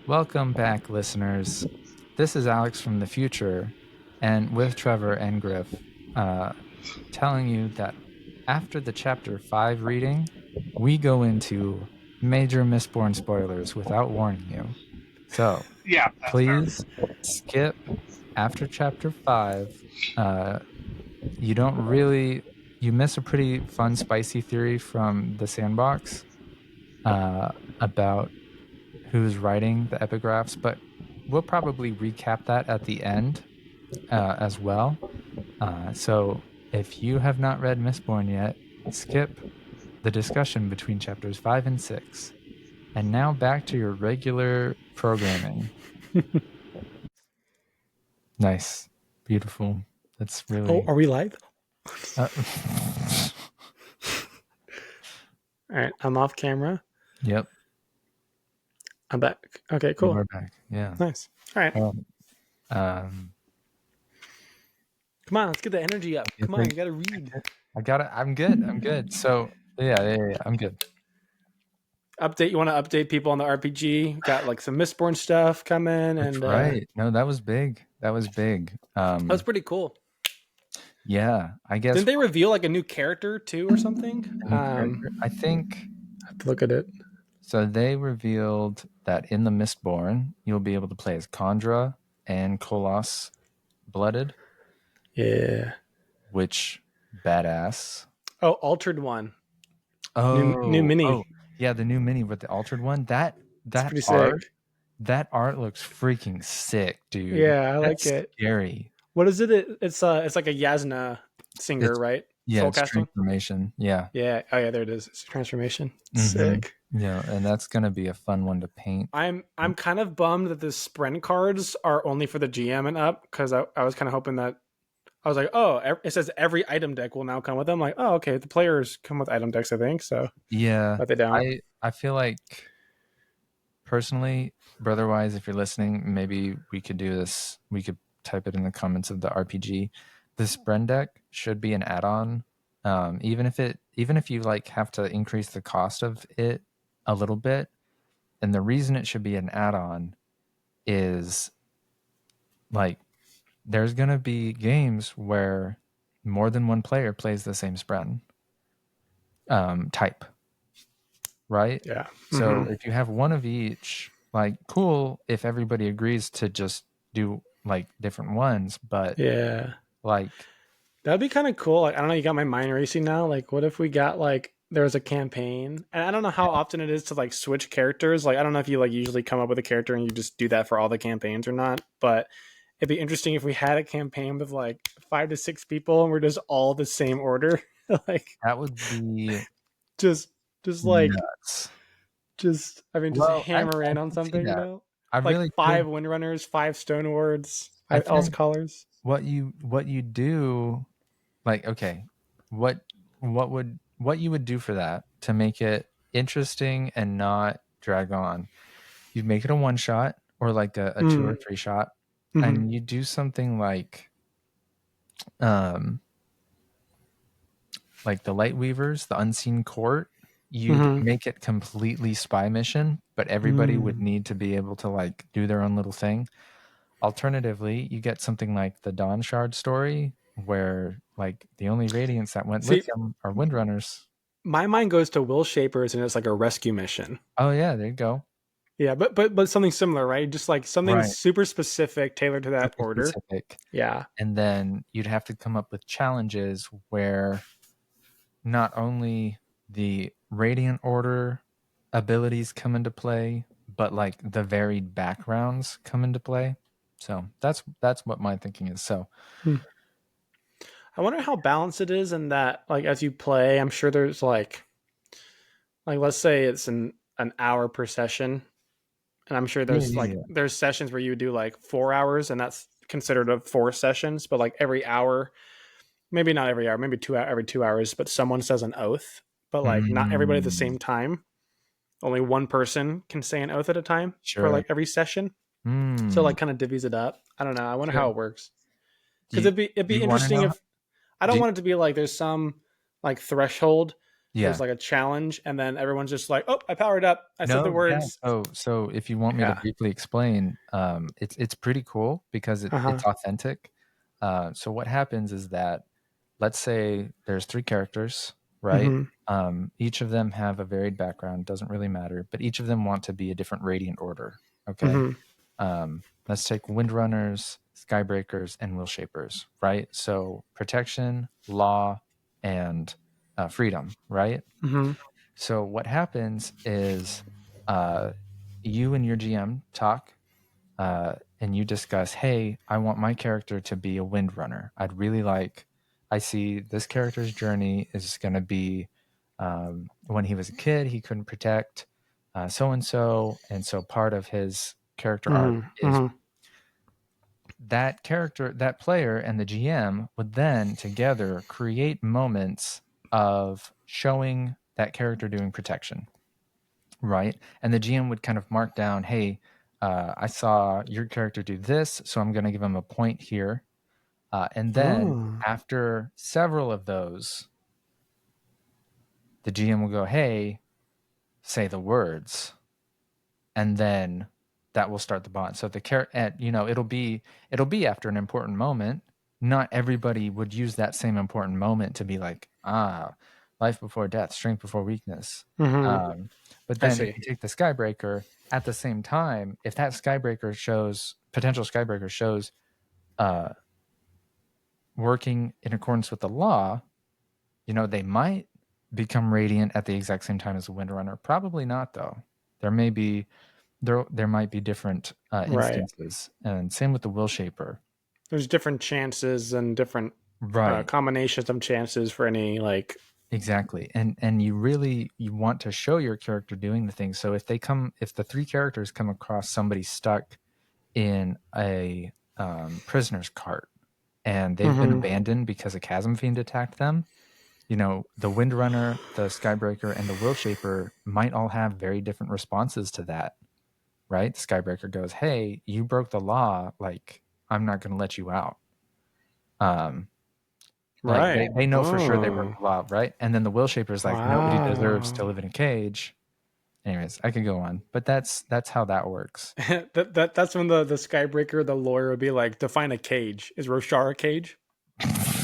Welcome back, listeners. This is Alex from the future, and with Trevor and Griff, telling you that after the chapter 5 reading, we go into major Mistborn spoilers without warning you. So, Yeah, that's fair. please skip after chapter 5. You don't really, you miss a pretty fun, spicy theory from the sandbox about who's writing the epigraphs, but we'll probably recap that at the end as well. So if you have not read Mistborn yet, skip the discussion between chapters 5 and 6. And now back to your regular programming. Nice. Beautiful. That's really. Oh, are we live? Uh, All right, I'm off camera. yep. I'm back. Okay, cool. We're back. Yeah. Nice. All right. Um, Come on, let's get the energy up. Come on, you gotta read. I got it. I'm good. So yeah, I'm good. Update. You want to update people on the RPG? Got like some Mistborn stuff coming, That's and right. No, that was big. That was big. that was pretty cool. Yeah, I guess. Didn't they reveal like a new character too, or something? I think. I have to look at it. So they revealed that in the Mistborn, you'll be able to play as Khandra and Kolos Blooded. Yeah. Which badass. Oh, altered one. Oh, new mini. Oh, yeah, the new mini with the altered one. That pretty art. sick. That art looks freaking sick, dude. Yeah, I like That's it. Scary. What is it? It's like a Yasna singer, right? Yeah, it's Soulcasting? transformation. Yeah. Yeah. Oh yeah, there it is. It's a transformation. Mhm. Sick. Yeah, and that's gonna be a fun one to paint. I'm kind of bummed that the sprint cards are only for the GM and up, because I was kind of hoping that I was like, oh, it says every item deck will now come with them. Like, oh, okay, the players come with item decks, I think. So Yeah, but they don't. I feel like personally, brother-wise, if you're listening, maybe we could do this. We could type it in the comments of the RPG. The Spren deck should be an add-on, even if you like have to increase the cost of it a little bit. And the reason it should be an add-on is like there's gonna be games where more than one player plays the same Spren type, right? Yeah. So if you have one of each, like, cool if everybody agrees to just do like different ones, but Yeah. like That'd be kind of cool. Like, I don't know, you got my mind racing now. Like, what if we got like there was a campaign, and I don't know how often it is to like switch characters. Like, I don't know if you like usually come up with a character and you just do that for all the campaigns or not, but it'd be interesting if we had a campaign with like 5 to 6 people and we're just all the same order. Like, that would be just like nuts. just hammer in on something, you know? I Like really 5 Windrunners, 5 Stone Wards, I 5 Else think- Callers. What you do, like, okay, what you would do for that to make it interesting and not drag on? You make it a one shot or like a 2 or 3 shot, and you do something like the Light Weavers, the Unseen Court. You make it completely spy mission, but everybody would need to be able to like do their own little thing. Alternatively, you get something like the Dawn Shard story, where like the only Radiants that went with them are Windrunners. My mind goes to Will Shapers, and it's like a rescue mission. Oh yeah, there you go. Yeah, but something similar, right? Just like something super specific, tailored to that order. Specific. Yeah. And then you'd have to come up with challenges where not only the Radiant Order abilities come into play, but like the varied backgrounds come into play. So that's what my thinking is. So I wonder how balanced it is in that, like, as you play, I'm sure there's like let's say it's an hour per session, and I'm sure there's there's sessions where you would do like 4 hours, and that's considered of 4 sessions. But like every hour, maybe not every hour, maybe every 2 hours, but someone says an oath. But like not everybody at the same time. Only one person can say an oath at a time for like every session. So like kind of divvies it up. I don't know. I wonder how it works. Because it'd be interesting if I don't want it to be like there's some like threshold there's Yeah. like a challenge, and then everyone's just like, "Oh, I powered up. I said the No, yeah. words." So if you want me to Yeah. briefly explain, it's pretty cool because Uh-huh. it's authentic. So what happens is that, let's say there's 3 characters, right? Mm-hmm. Each of them have a varied background, doesn't really matter, but each of them want to be a different radiant order. Okay. Mm-hmm. Let's take Windrunners, Skybreakers, and Will Shapers, right? So protection, law, and freedom, right? Mm-hmm. So what happens is uh, you and your GM talk and you discuss, hey, I want my character to be a Windrunner. I see this character's journey is going to be when he was a kid, he couldn't protect so and so. And so part of his character arc Mm-hmm. is Mm-hmm. that character, that player, and the GM would then together create moments of showing that character doing protection, right? And the GM would kind of mark down, hey, I saw your character do this, so I'm going to give him a point here. And then Oh. after several of those, the GM will go, hey, say the words, and then that will start the bond. So the character, it'll be after an important moment. Not everybody would use that same important moment to be like, life before death, strength before weakness. Mm-hmm. But I then if see. you take the Skybreaker at the same time, if that potential Skybreaker shows uh, working in accordance with the law, they might become radiant at the exact same time as a Windrunner. Probably not, though. There might be different Right. instances, and same with the Will Shaper. There's different chances and different Right. combinations of chances for any like. Exactly. And you want to show your character doing the thing. So if the 3 characters come across somebody stuck in a prisoner's cart and they've been Mm-hmm. abandoned because a chasm fiend attacked them, the Windrunner, the Skybreaker, and the Will Shaper might all have very different responses to that, right? The Skybreaker goes, hey, you broke the law, like I'm not going to let you out. Like Right. they know for sure they broke Oh. the law, right? And then the Will Shaper's like, nobody deserves to Wow. live in a cage. Anyways, I could go on, but that's how that works. That's when the Skybreaker, the lawyer, would be like, define a cage. Is Roshar a cage?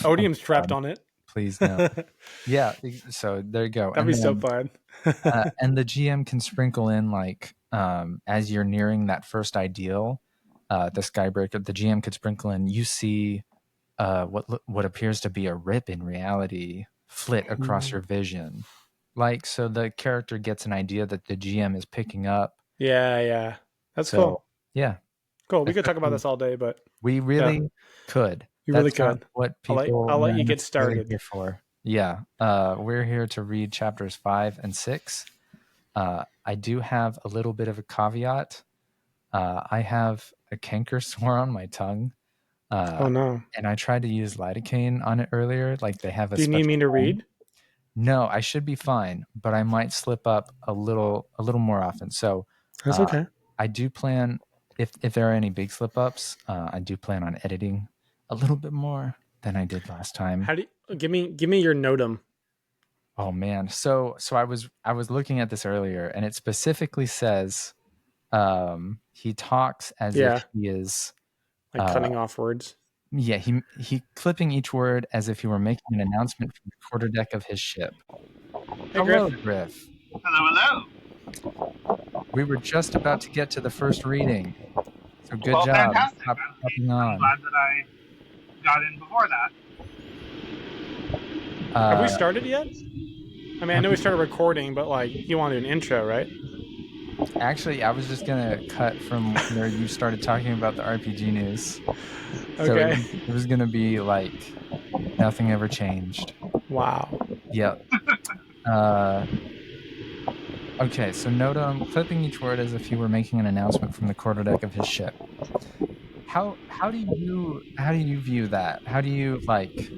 Oh Odium's trapped God, on it. please no. Yeah, so there you go. That'd be so fun. And the GM can sprinkle in like as you're nearing that first ideal, the Skybreaker, the GM could sprinkle in. You see what appears to be a rip in reality flit across your vision, like so the character gets an idea that the GM is picking up. Yeah. That's So cool. yeah, Cool. We could talk about essentially, this all day, but we yeah, really could. you really That's not could. what I'll people let are you get necessarily started. here for. Yeah, we're here to read chapters 5 and 6. I do have a little bit of a caveat. I have a canker sore on my tongue, Oh no. and I tried to use lidocaine on it earlier. Like they have a Do you need special me to foam. read? No, I should be fine, but I might slip up a little more often. So That's uh, okay. I do plan, if there are any big slip ups, I do plan on editing a little bit more than I did last time. How do you give me your notum? Oh man, so I was looking at this earlier, and it specifically says he talks as if Yeah, he is like cutting off words. yeah, he clipping each word as if he were making an announcement from the quarterdeck of his ship. Hey Griff. Hello, Griff. Hello. We were just about to get to the first reading, so good Well, job fantastic. hopping I'm on. glad that I got in before that. Have we started yet? I mean, I know we started recording, but like, you want to do an intro, right? Actually, I was just gonna cut from where you started talking about the RPG news. So Okay. it was gonna be like nothing ever changed. Wow. Yep. Okay, so Noda clipping each word as if he were making an announcement from the quarterdeck of his ship. How do you view that? How do you like?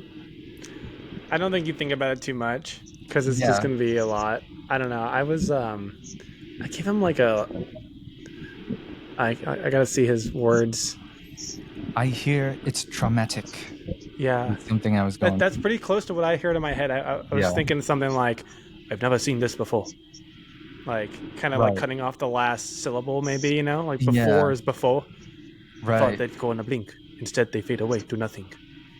I don't think you think about it too much because it's Yeah. just gonna be a lot. I don't know. I gave him like a. I gotta see his words. I hear it's traumatic. Yeah, That's something I was going. that's pretty close to what I heard in my head. I was Yeah. thinking something like, I've never seen this before. Like, kind of like cutting off the last syllable, maybe, like before is before. Right. Thought they'd go in a blink. Instead, they fade away to nothing.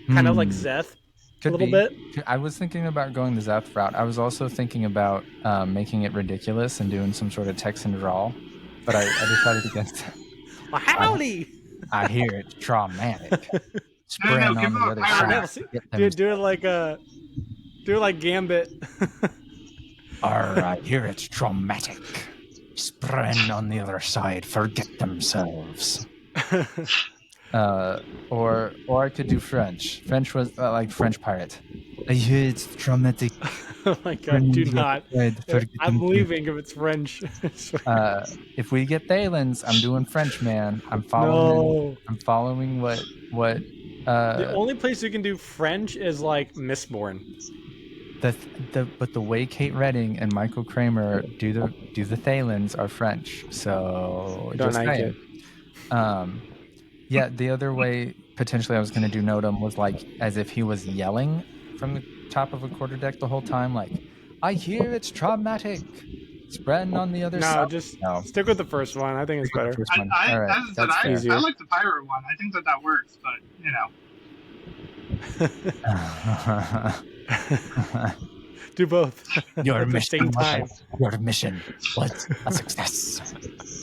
Kind of like Zeth, a little bit. I was thinking about going the Zeth route. I was also thinking about making it ridiculous and doing some sort of Texan drawl, but I decided against it. Well, howdy! I hear it's traumatic. No, give him a pirate Dude, do it like Gambit. I hear it's traumatic. Spren on the other side forget themselves. Or I could do French. French was like French pirate. I hear it's traumatic. Oh my god, do not. I'm leaving if it's French. If we get Thalens, I'm doing French, man. I'm following what the only place you can do French is like Mistborn. But the way Kate Redding and Michael Kramer do the Thalens are French. So don't just like saying. it. Yeah, the other way potentially I was going to do Notum was like as if he was yelling from the top of a quarterdeck the whole time, like, I hear it's traumatic. Spreading on the other side. No, just stick with the first one. I think it's better. I like the pirate one. I think that works, but do both. Your mission was a success.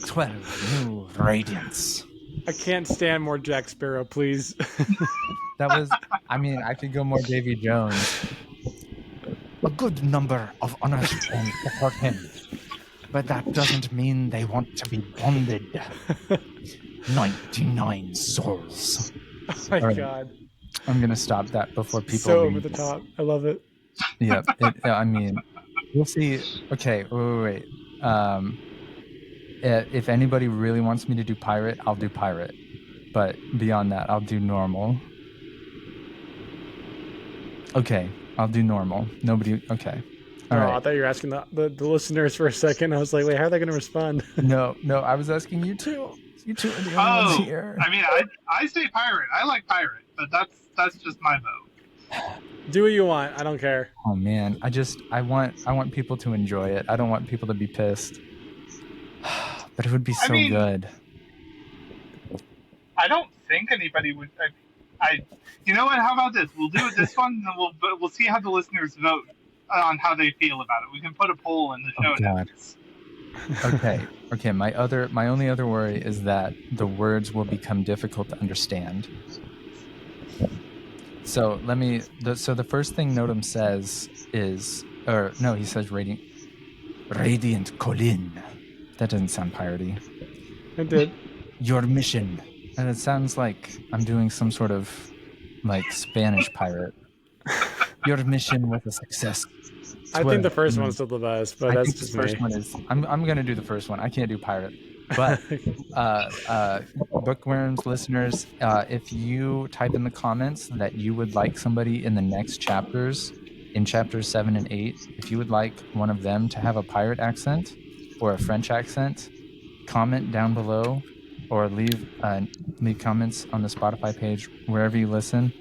12 new radiants. I can't stand more Jack Sparrow, please. I could go more Davy Jones. A good number of honest men support him, but that doesn't mean they want to be bonded. 99 souls. Oh my god. I'm going to stop that before people so over the top. I love it. Yep. We'll see. Okay, wait. If anybody really wants me to do pirate, I'll do pirate. But beyond that, I'll do normal. Okay, I'll do normal. Nobody. Okay. All right. I thought you were asking the listeners for a second. I was like, wait, how are they going to respond? No, I was asking you two. You two are the only ones here. I say pirate. I like pirate, but that's just my vote. Do what you want. I don't care. Oh man, I want people to enjoy it. I don't want people to be pissed. But it would be so good. I don't think anybody would. You know what? How about this? We'll do it this one, and then we'll see how the listeners vote on how they feel about it. We can put a poll in the show notes. Okay. My only other worry is that the words will become difficult to understand. So the first thing Notum says is, he says Radiant Colin. That doesn't sound piratey. It did. Your mission. And it sounds like I'm doing some sort of like Spanish pirate. Your mission was a success. I think the first one's still the best, but that's just the first one is. I'm gonna do the first one. I can't do pirate. But Bookworms listeners, if you type in the comments that you would like somebody in the next chapters, in chapters 7 and 8, if you would like one of them to have a pirate accent or a French accent, comment down below or leave comments on the Spotify page wherever you listen.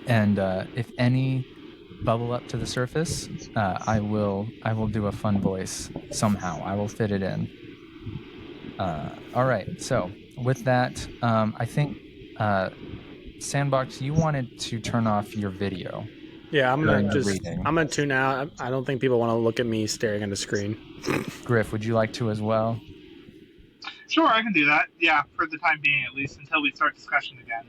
And if any bubble up to the surface, I will do a fun voice somehow. I will fit it in. All right. So with that, I think Sandbox, you wanted to turn off your video. Yeah, I'm gonna tune out. I don't think people want to look at me staring at the screen. Griff, would you like to as well? Sure, I can do that. Yeah, for the time being, at least until we start discussion again.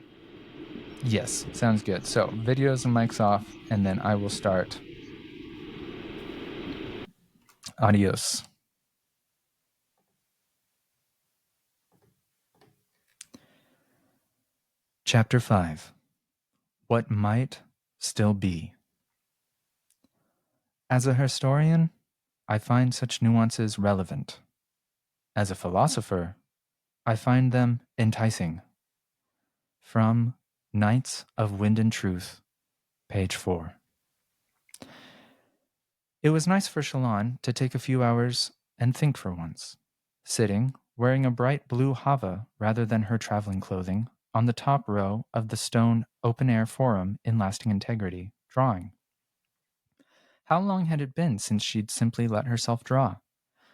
Yes, sounds good. So videos and mics off, and then I will start. Adios. Chapter 5. What Might Still Be. As a historian, I find such nuances relevant. As a philosopher, I find them enticing. From Knights of Wind and Truth, page 4. It was nice for Shallan to take a few hours and think for once, sitting, wearing a bright blue hava rather than her traveling clothing, on the top row of the stone open-air forum in lasting integrity, drawing. How long had it been since she'd simply let herself draw?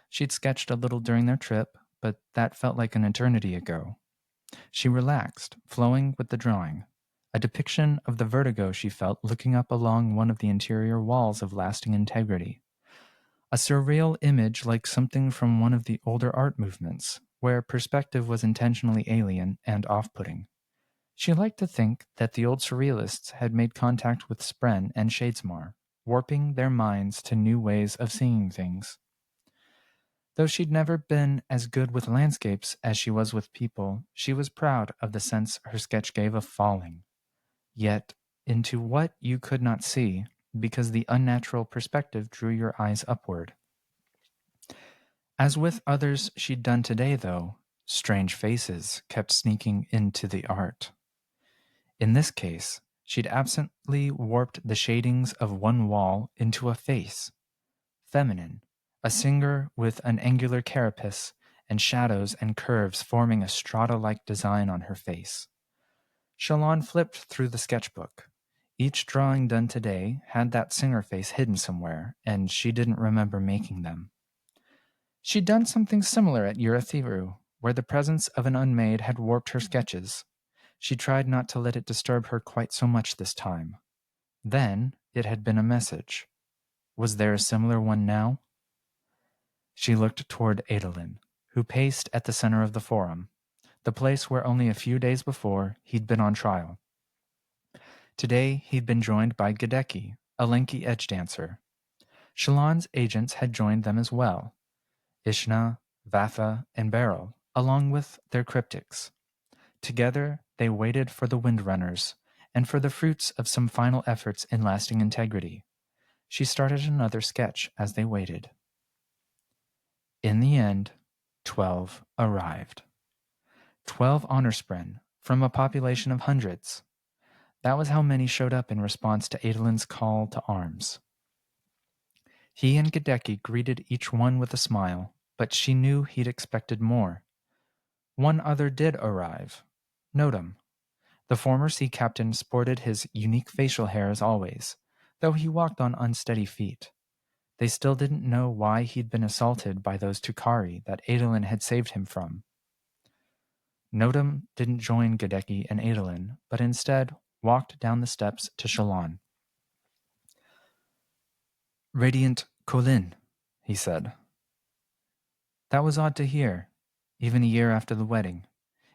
She'd sketched a little during their trip, but that felt like an eternity ago. She relaxed, flowing with the drawing, a depiction of the vertigo she felt looking up along one of the interior walls of lasting integrity. A surreal image like something from one of the older art movements, where perspective was intentionally alien and off-putting. She liked to think that the old surrealists had made contact with Spren and Shadesmar, warping their minds to new ways of seeing things. Though she'd never been as good with landscapes as she was with people, she was proud of the sense her sketch gave of falling, yet into what you could not see, because the unnatural perspective drew your eyes upward. As with others she'd done today, though, strange faces kept sneaking into the art. In this case, she'd absently warped the shadings of one wall into a face, feminine, a singer with an angular carapace and shadows and curves forming a strata-like design on her face. Shalon flipped through the sketchbook. Each drawing done today had that singer face hidden somewhere, and she didn't remember making them. She'd done something similar at Urithiru, where the presence of an unmade had warped her sketches. She tried not to let it disturb her quite so much this time. Then it had been a message. Was there a similar one now? She looked toward Adolin, who paced at the center of the forum, the place where only a few days before he'd been on trial. Today he'd been joined by Gadecki, a lanky edge dancer. Shalon's agents had joined them as well, Ishna, Vatha, and Beryl, along with their cryptics. Together they waited for the Windrunners and for the fruits of some final efforts in lasting integrity. She started another sketch as they waited. In the end, 12 arrived. 12 Honorspren from a population of hundreds. That was how many showed up in response to Adolin's call to arms. He and Gadecki greeted each one with a smile, but she knew he'd expected more. One other did arrive, Notum. The former sea captain sported his unique facial hair as always, though he walked on unsteady feet. They still didn't know why he'd been assaulted by those Tukari that Adolin had saved him from. Notum didn't join Gadecki and Adolin, but instead walked down the steps to Shalon. "Radiant Colin," he said. That was odd to hear, even a year after the wedding.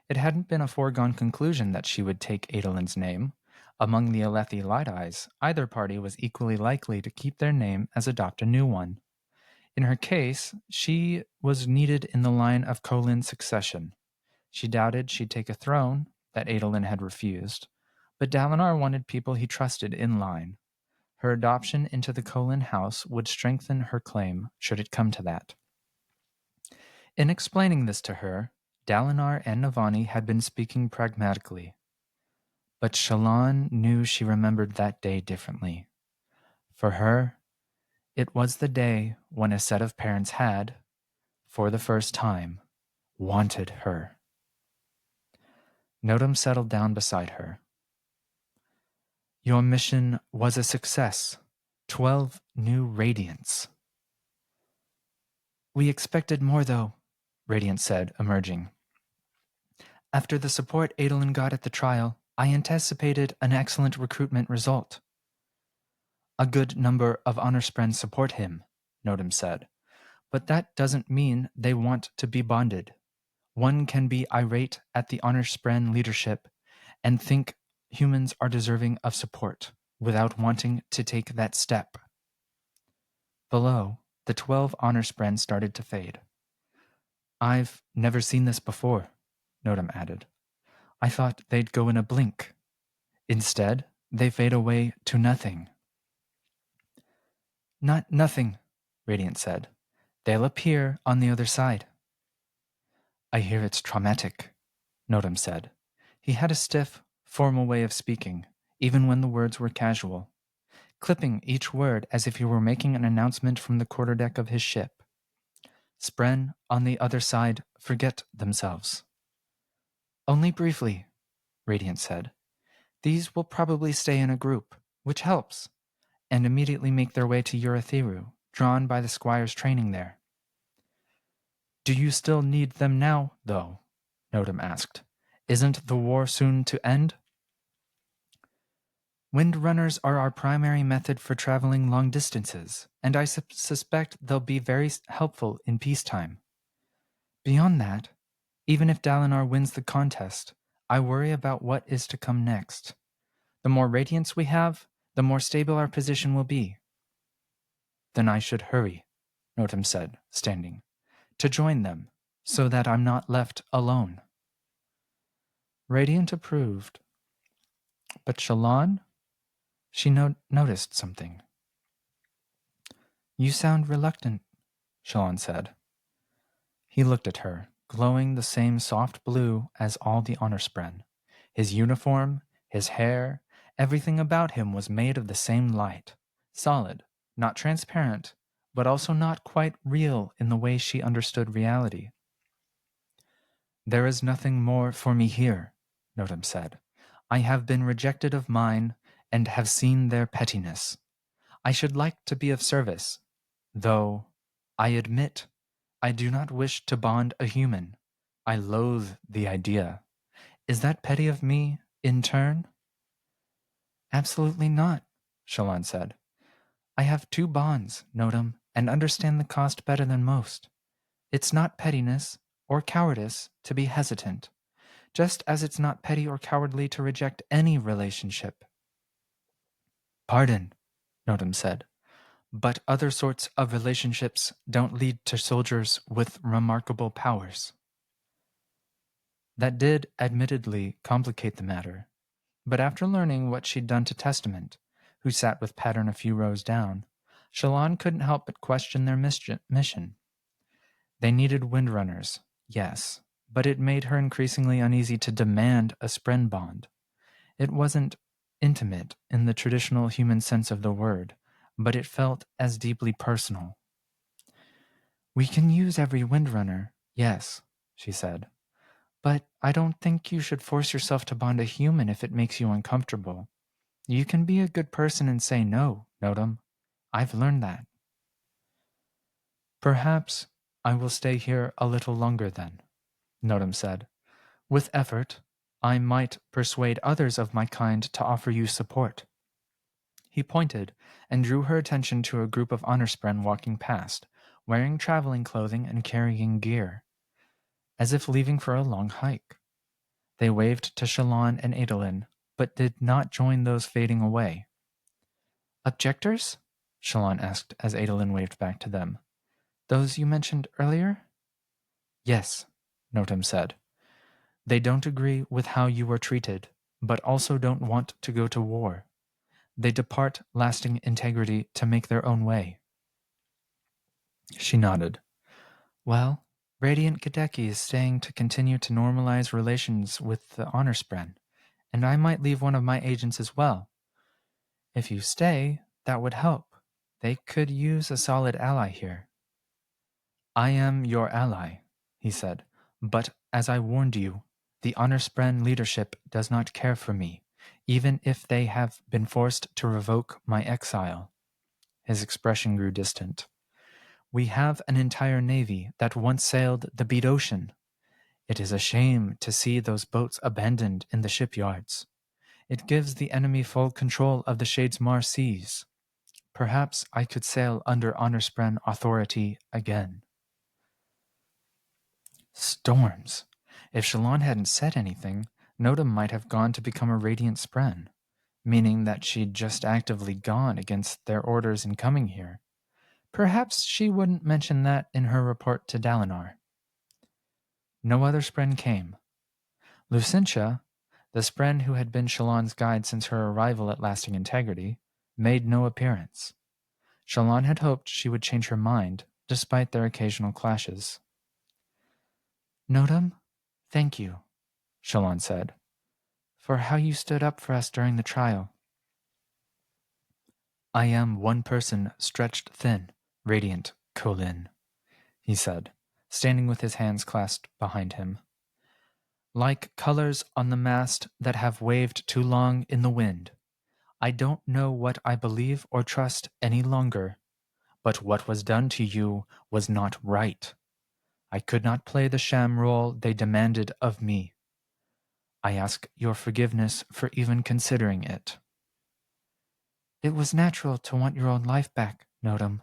It hadn't been a foregone conclusion that she would take Adolin's name. Among the Alethi Light Eyes, either party was equally likely to keep their name as adopt a new one. In her case, she was needed in the line of Colin's succession. She doubted she'd take a throne that Adolin had refused, but Dalinar wanted people he trusted in line. Her adoption into the Colin house would strengthen her claim should it come to that. In explaining this to her, Dalinar and Navani had been speaking pragmatically. But Shalon knew she remembered that day differently. For her, it was the day when a set of parents had, for the first time, wanted her. Notum settled down beside her. Your mission was a success. 12 new Radiants. We expected more, though, Radiant said, emerging. After the support Adolin got at the trial, I anticipated an excellent recruitment result. A good number of Honorspren support him, Notum said, but that doesn't mean they want to be bonded. One can be irate at the Honorspren leadership and think humans are deserving of support without wanting to take that step. Below, the 12 Honorspren started to fade. I've never seen this before, Notum added. I thought they'd go in a blink. Instead, they fade away to nothing. Not nothing, Radiant said. They'll appear on the other side. I hear it's traumatic, Notum said. He had a stiff, formal way of speaking, even when the words were casual, clipping each word as if he were making an announcement from the quarterdeck of his ship. Spren on the other side forget themselves. Only briefly, Radiant said. These will probably stay in a group, which helps. and immediately make their way to Urithiru, drawn by the squires training there. Do you still need them now, though? Nodum asked. Isn't the war soon to end? Windrunners are our primary method for traveling long distances, and I suspect they'll be very helpful in peacetime. Beyond that, even if Dalinar wins the contest, I worry about what is to come next. The more radiance we have, the more stable our position will be. Then I should hurry, Nodum said, standing, to join them, so that I'm not left alone. Radiant approved. But Shallan? She noticed something. You sound reluctant, Shallan said. He looked at her, glowing the same soft blue as all the Honorspren. His uniform, his hair, everything about him was made of the same light, solid, not transparent, but also not quite real in the way she understood reality. There is nothing more for me here, Nodum said. I have been rejected of mine and have seen their pettiness. I should like to be of service, though I admit I do not wish to bond a human. I loathe the idea. Is that petty of me, in turn? Absolutely not, Shallan said. I have 2 bonds, Nodum, and understand the cost better than most. It's not pettiness or cowardice to be hesitant, just as it's not petty or cowardly to reject any relationship. Pardon, Nodum said, but other sorts of relationships don't lead to soldiers with remarkable powers. That did, admittedly, complicate the matter, but after learning what she'd done to Testament, who sat with Pattern a few rows down, Shallan couldn't help but question their mission. They needed windrunners, yes, but it made her increasingly uneasy to demand a spren bond. It wasn't intimate in the traditional human sense of the word, but it felt as deeply personal. We can use every windrunner, yes, she said, but I don't think you should force yourself to bond a human if it makes you uncomfortable. You can be a good person and say no, Nodum. I've learned that. Perhaps I will stay here a little longer then, Nodum said. With effort, I might persuade others of my kind to offer you support. He pointed and drew her attention to a group of Honorspren walking past, wearing traveling clothing and carrying gear, as if leaving for a long hike. They waved to Shallan and Adolin, but did not join those fading away. Objectors? Shallan asked as Adolin waved back to them. Those you mentioned earlier? Yes, Nodum said. They don't agree with how you were treated, but also don't want to go to war. They depart lasting integrity to make their own way. She nodded. Well, Radiant Gadeki is staying to continue to normalize relations with the Honorspren, and I might leave one of my agents as well. If you stay, that would help. They could use a solid ally here. I am your ally, he said, but as I warned you, the Honorspren leadership does not care for me, even if they have been forced to revoke my exile. His expression grew distant. We have an entire navy that once sailed the Beat Ocean. It is a shame to see those boats abandoned in the shipyards. It gives the enemy full control of the Shadesmar seas. Perhaps I could sail under Honorspren authority again. Storms. If Shallan hadn't said anything, Nodum might have gone to become a Radiant Spren, meaning that she'd just actively gone against their orders in coming here. Perhaps she wouldn't mention that in her report to Dalinar. No other Spren came. Lucentia, the Spren who had been Shallan's guide since her arrival at Lasting Integrity, made no appearance. Shallan had hoped she would change her mind, despite their occasional clashes. Nodum, thank you, Shallan said, for how you stood up for us during the trial. I am one person stretched thin, Radiant Kholin, he said, standing with his hands clasped behind him. Like colors on the mast that have waved too long in the wind, I don't know what I believe or trust any longer, but what was done to you was not right. I could not play the sham role they demanded of me. I ask your forgiveness for even considering it. It was natural to want your own life back, Notam.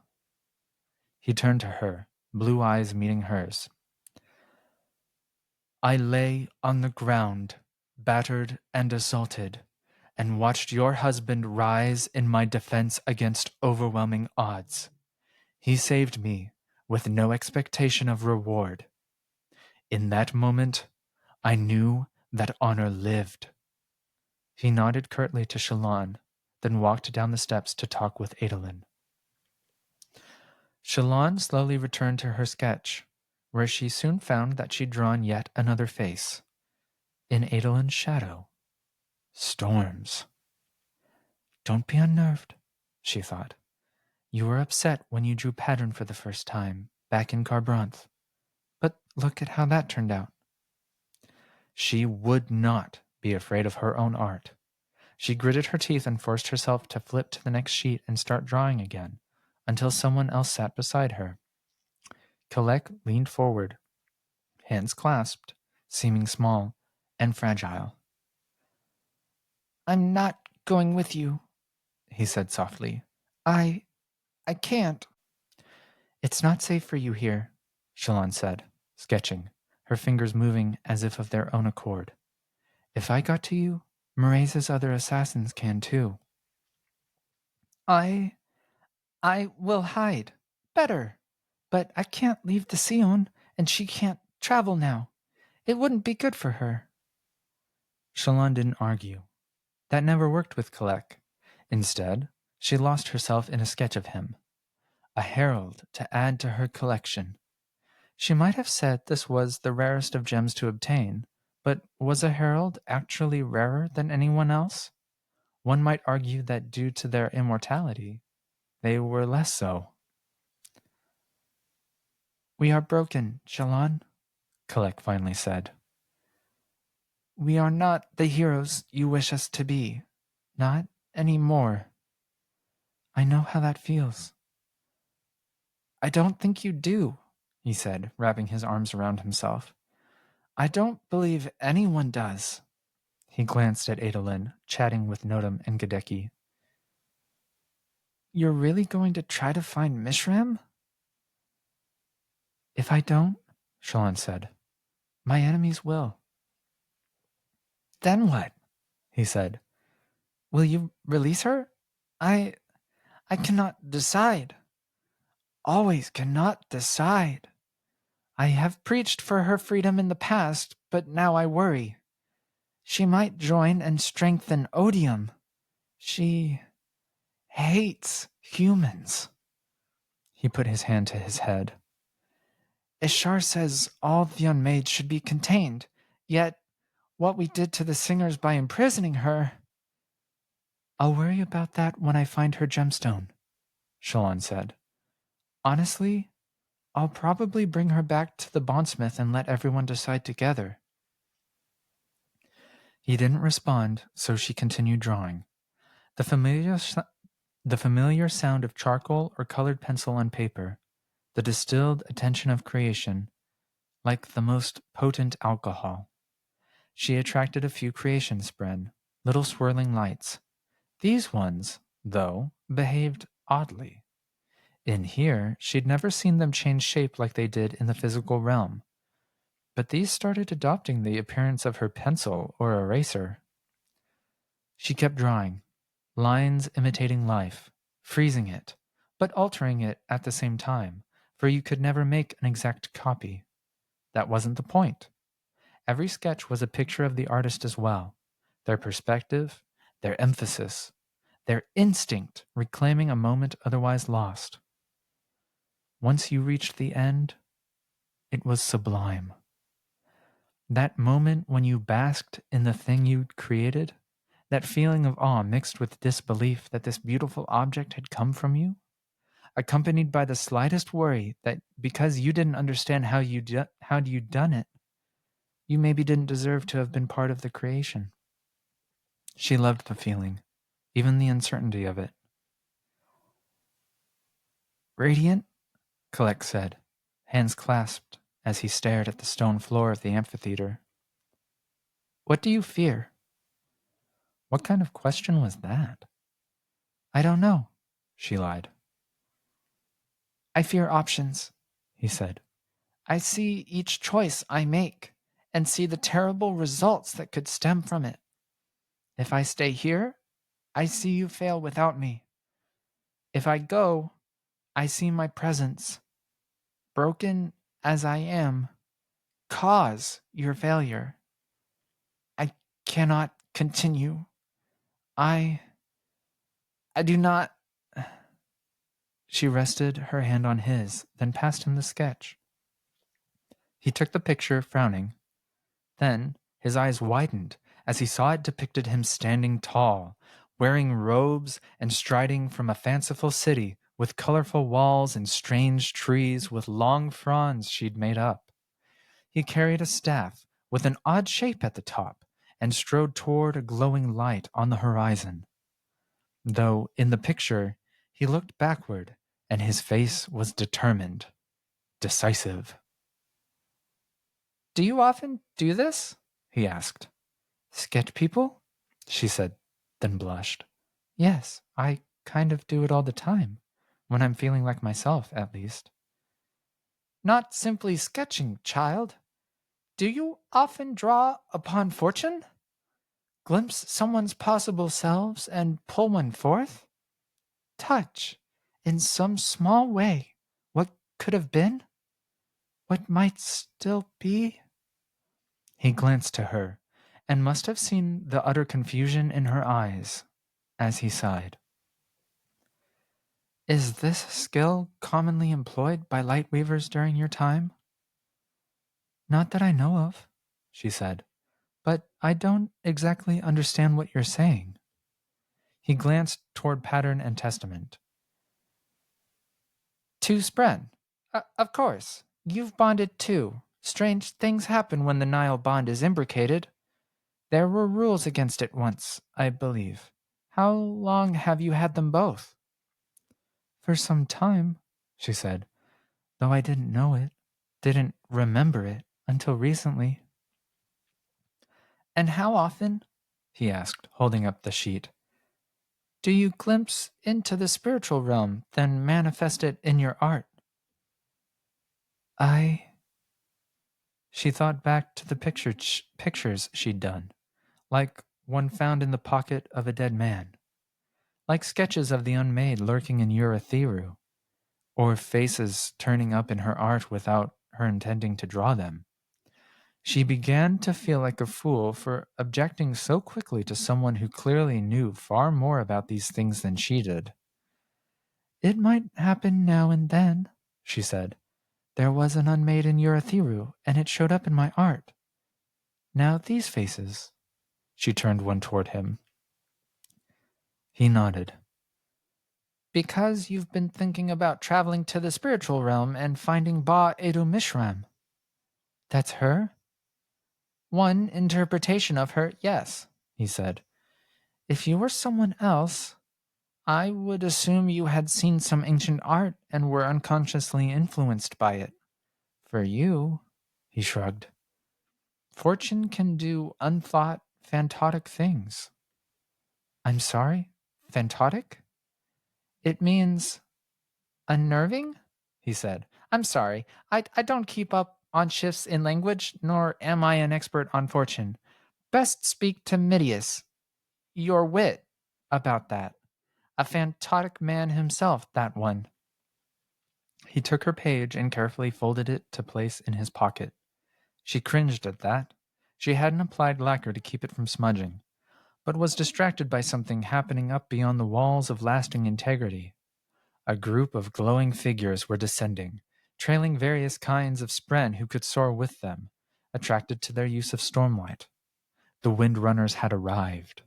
He turned to her, blue eyes meeting hers. I lay on the ground, battered and assaulted, and watched your husband rise in my defense against overwhelming odds. He saved me with no expectation of reward. In that moment, I knew that honor lived. He nodded curtly to Shallan, then walked down the steps to talk with Adolin. Shallan slowly returned to her sketch, where she soon found that she'd drawn yet another face. In Adolin's shadow. Storms. Don't be unnerved, she thought. You were upset when you drew pattern for the first time, back in Carbranth. But look at how that turned out. She would not be afraid of her own art. She gritted her teeth and forced herself to flip to the next sheet and start drawing again, until someone else sat beside her. Kalek leaned forward, hands clasped, seeming small and fragile. I'm not going with you, he said softly. I can't. It's not safe for you here, Shallan said, sketching, her fingers moving as if of their own accord. If I got to you, Mraze's other assassins can too. I will hide. Better. But I can't leave the Sion, and she can't travel now. It wouldn't be good for her. Shallan didn't argue. That never worked with Kalek. Instead, she lost herself in a sketch of him. A herald to add to her collection. She might have said this was the rarest of gems to obtain, but was a herald actually rarer than anyone else? One might argue that due to their immortality, they were less so. We are broken, Shallan, Kalek finally said. We are not the heroes you wish us to be. Not anymore. I know how that feels. I don't think you do, he said, wrapping his arms around himself. I don't believe anyone does. He glanced at Adolin, chatting with Notam and Gadecki. You're really going to try to find Mishram? If I don't, Shallan said, my enemies will. Then what? He said. Will you release her? I cannot decide. Always cannot decide. I have preached for her freedom in the past, but now I worry. She might join and strengthen Odium. She hates humans. He put his hand to his head. Ishar says all the unmade should be contained, yet what we did to the singers by imprisoning her... I'll worry about that when I find her gemstone, Shallan said. Honestly, I'll probably bring her back to the bondsmith and let everyone decide together. He didn't respond, so she continued drawing. The familiar sound of charcoal or colored pencil on paper, the distilled attention of creation, like the most potent alcohol. She attracted a few creations spread, little swirling lights. These ones, though, behaved oddly. In here, she'd never seen them change shape like they did in the physical realm. But these started adopting the appearance of her pencil or eraser. She kept drawing, lines imitating life, freezing it, but altering it at the same time, for you could never make an exact copy. That wasn't the point. Every sketch was a picture of the artist as well, their perspective, their emphasis, their instinct reclaiming a moment otherwise lost. Once you reached the end, it was sublime. That moment when you basked in the thing you'd created, that feeling of awe mixed with disbelief that this beautiful object had come from you, accompanied by the slightest worry that because you didn't understand how you'd done it, you maybe didn't deserve to have been part of the creation. She loved the feeling, even the uncertainty of it. Radiant? Collect said, hands clasped as he stared at the stone floor of the amphitheater. What do you fear? What kind of question was that? I don't know, she lied. I fear options, he said. I see each choice I make and see the terrible results that could stem from it. If I stay here, I see you fail without me. If I go, I see my presence, broken as I am, cause your failure. I cannot continue. I do not. She rested her hand on his, then passed him the sketch. He took the picture, frowning. Then his eyes widened as he saw it depicted him standing tall, wearing robes and striding from a fanciful city with colorful walls and strange trees with long fronds she'd made up. He carried a staff with an odd shape at the top and strode toward a glowing light on the horizon. Though in the picture he looked backward and his face was determined, decisive. Do you often do this? He asked. Sketch people? She said, then blushed. Yes, I kind of do it all the time, when I'm feeling like myself, at least. Not simply sketching, child. Do you often draw upon fortune? Glimpse someone's possible selves and pull one forth? Touch, in some small way, what could have been? What might still be? He glanced to her, and must have seen the utter confusion in her eyes as he sighed. Is this skill commonly employed by light weavers during your time? Not that I know of, she said, but I don't exactly understand what you're saying. He glanced toward Pattern and Testament. To Spren. Of course. You've bonded too. Strange things happen when the Nile bond is imbricated. There were rules against it once, I believe. How long have you had them both? For some time, she said, though I didn't know it, didn't remember it until recently. And how often? He asked, holding up the sheet. Do you glimpse into the spiritual realm, then manifest it in your art? She thought back to the pictures she'd done, like one found in the pocket of a dead man, like sketches of the unmade lurking in Eurytheru, or faces turning up in her art without her intending to draw them. She began to feel like a fool for objecting so quickly to someone who clearly knew far more about these things than she did. It might happen now and then, she said. There was an unmade in Eurytheru, and it showed up in my art. Now these faces. She turned one toward him. He nodded. Because you've been thinking about traveling to the spiritual realm and finding Ba Edu Mishram. That's her? One interpretation of her, yes, he said. If you were someone else, I would assume you had seen some ancient art and were unconsciously influenced by it. For you, he shrugged. Fortune can do unthought, fantotic things. I'm sorry? Fantotic? It means unnerving? He said. I'm sorry. I don't keep up on shifts in language, nor am I an expert on fortune. Best speak to Midias, your wit, about that. A fantotic man himself, that one. He took her page and carefully folded it to place in his pocket. She cringed at that. She hadn't applied lacquer to keep it from smudging, but was distracted by something happening up beyond the walls of lasting integrity. A group of glowing figures were descending, trailing various kinds of spren who could soar with them, attracted to their use of stormlight. The windrunners had arrived.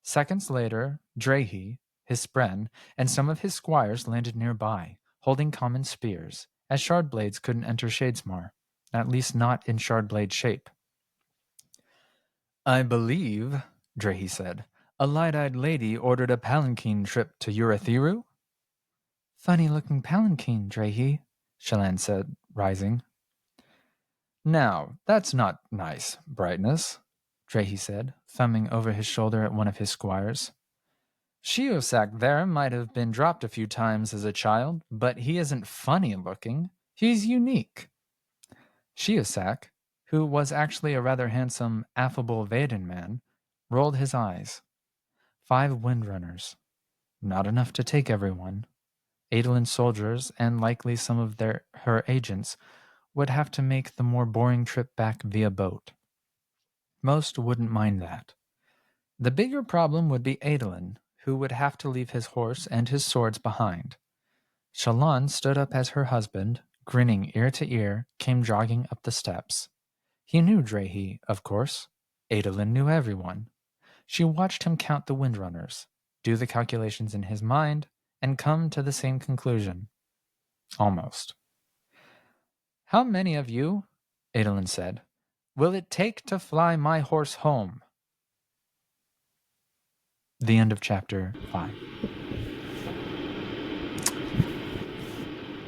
Seconds later, Drehi, his spren, and some of his squires landed nearby, holding common spears, as shardblades couldn't enter Shadesmar, at least not in shardblade shape. I believe, Drehi said, A light-eyed lady ordered a palanquin trip to Urathiru? Funny-looking palanquin, Drehi, Shallan said, rising. Now, that's not nice, Brightness, Drehi said, thumbing over his shoulder at one of his squires. Shiosak there might have been dropped a few times as a child, but he isn't funny-looking. He's unique. Shiosak, who was actually a rather handsome, affable Vaden man, rolled his eyes. 5 windrunners. Not enough to take everyone. Adolin soldiers, and likely some of her agents, would have to make the more boring trip back via boat. Most wouldn't mind that. The bigger problem would be Adolin, who would have to leave his horse and his swords behind. Shallan stood up as her husband, grinning ear to ear, came jogging up the steps. He knew Drehi, of course. Adolin knew everyone. She watched him count the windrunners, do the calculations in his mind, and come to the same conclusion. Almost. How many of you, Adolin said, will it take to fly my horse home? The end of chapter 5.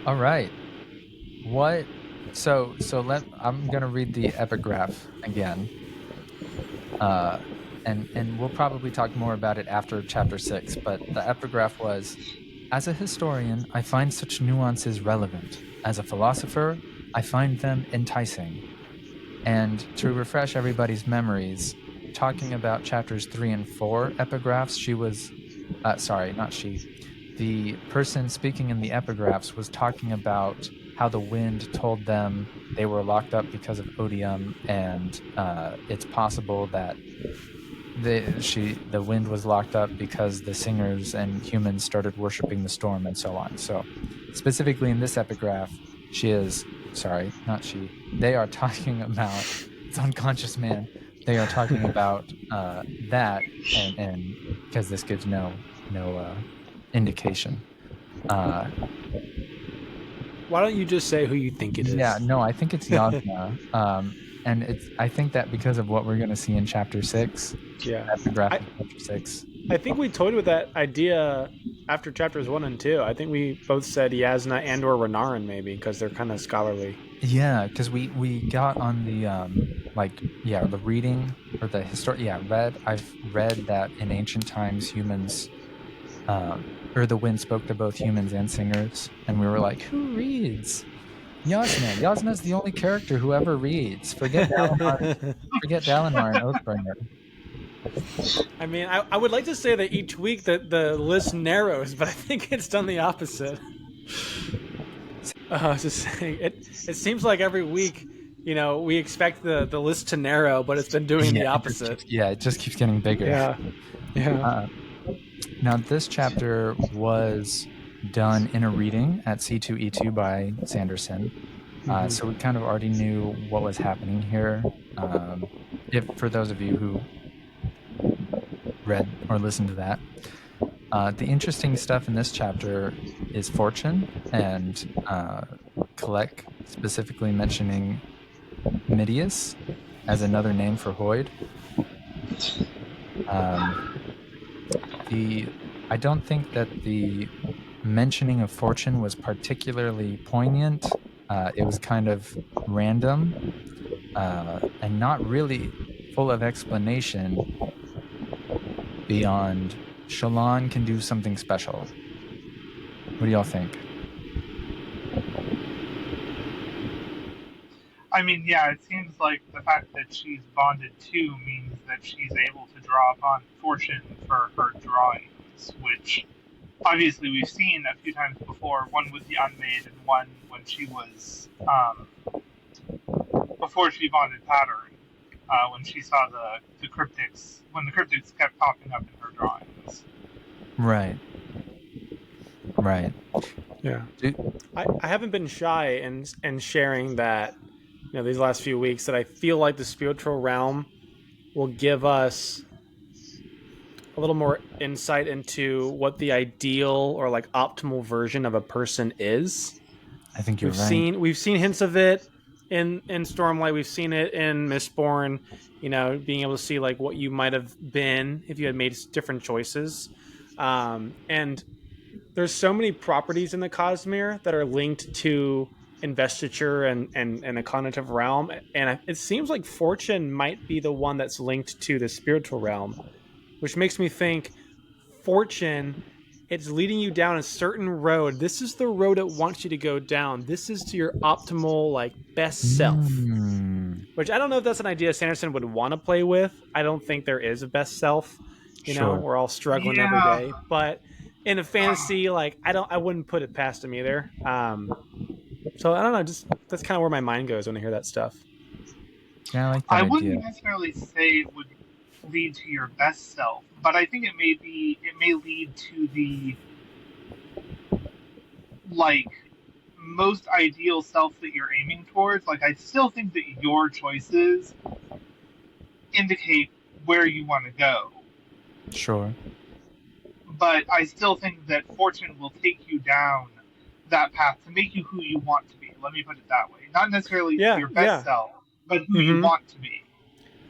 All right. I'm going to read the epigraph again. And we'll probably talk more about it after chapter 6, but the epigraph was, as a historian, I find such nuances relevant. As a philosopher, I find them enticing. And to refresh everybody's memories, talking about chapters 3 and 4 epigraphs, the person speaking in the epigraphs was talking about how the wind told them they were locked up because of odium, and it's possible that the wind was locked up because the singers and humans started worshiping the storm and so on. So specifically in this epigraph, they are talking about, it's unconscious man, they are talking about that, and because this gives no indication. Why don't you just say who you think it is? Yeah, no, I think it's Yasna. And I think that because of what we're going to see in chapter 6, epigraph in chapter 6. I think we toyed with that idea after chapters 1 and 2. I think we both said Yasna and or Renarin maybe, because they're kind of scholarly. Yeah, because we got on the the reading or the history. Yeah, I've read that in ancient times humans, or the wind spoke to both humans and singers, and we were like, who reads? Yasna. Yasna's the only character who ever reads. Forget Dalinar and Oathbringer. I mean, I would like to say that each week the list narrows, but I think it's done the opposite. Just saying, it seems like every week, we expect the list to narrow, but it's been doing the opposite. It just keeps getting bigger. Yeah. Now, this chapter was done in a reading at C2E2 by Sanderson. So we kind of already knew what was happening here. For those of you who read or listened to that. The interesting stuff in this chapter is fortune and Kalek, specifically mentioning Midius as another name for Hoyd. I don't think that the mentioning of fortune was particularly poignant. It was kind of random and not really full of explanation beyond Shallan can do something special. What do y'all think? I mean, yeah, it seems like the fact that she's bonded too means that she's able to draw upon fortune for her drawings, which obviously we've seen a few times before, one with the Unmade and one when she was, before she bonded Pattern, when she saw the cryptics, when the cryptics kept popping up in her drawings. Right. Yeah. I haven't been shy in sharing that, these last few weeks, that I feel like the spiritual realm will give us a little more insight into what the ideal or optimal version of a person is. I think you're right. We've seen hints of it in Stormlight. We've seen it in Mistborn. You know, being able to see like what you might have been if you had made different choices. And there's so many properties in the Cosmere that are linked to investiture and a cognitive realm, and it seems like fortune might be the one that's linked to the spiritual realm, which makes me think fortune, it's leading you down a certain road. This is the road it wants you to go down. This is to your optimal, like, best self. Which I don't know if that's an idea Sanderson would want to play with. I don't think there is a best self. You know, we're all struggling every day. But in a fantasy, like, I wouldn't put it past him either. So I don't know, just that's kind of where my mind goes when I hear that stuff. Yeah, I like that I idea. wouldn't necessarily say it would lead to your best self, but I think it may lead to the like most ideal self that you're aiming towards. Like, I still think that your choices indicate where you want to go. Sure. But I still think that fortune will take you down that path to make you who you want to be. Let me put it that way. Not necessarily your best self, but who you want to be.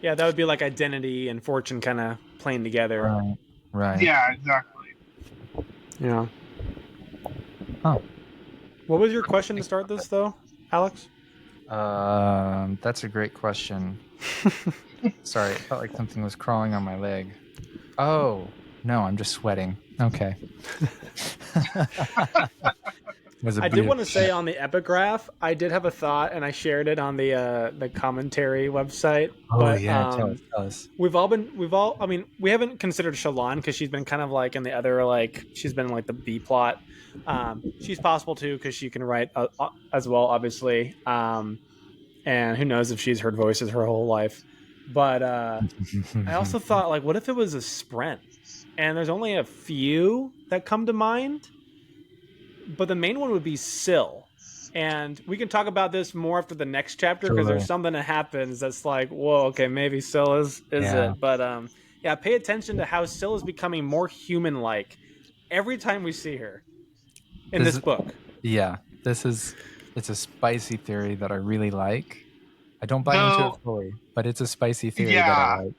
Yeah, that would be like identity and fortune kind of playing together. Right. Yeah, exactly. Yeah. Huh. What was your question to start this, though, Alex? That's a great question. Sorry, it felt like something was crawling on my leg. Oh, no, I'm just sweating. Okay. I did want to say on the epigraph, I did have a thought, and I shared it on the commentary website. Oh, but, yeah, tell us. I mean, we haven't considered Shallan because she's been kind of like in the other, like, she's been like the B plot. She's possible too because she can write as well, obviously. And who knows if she's heard voices her whole life. But I also thought, like, what if it was a sprint? And there's only a few that come to mind. But the main one would be Syl. And we can talk about this more after the next chapter because there's something that happens that's like, whoa, okay, maybe Syl is it. But yeah, pay attention to how Syl is becoming more human-like every time we see her in this book. Yeah, it's a spicy theory that I really like. I don't buy into it fully, but it's a spicy theory that I like.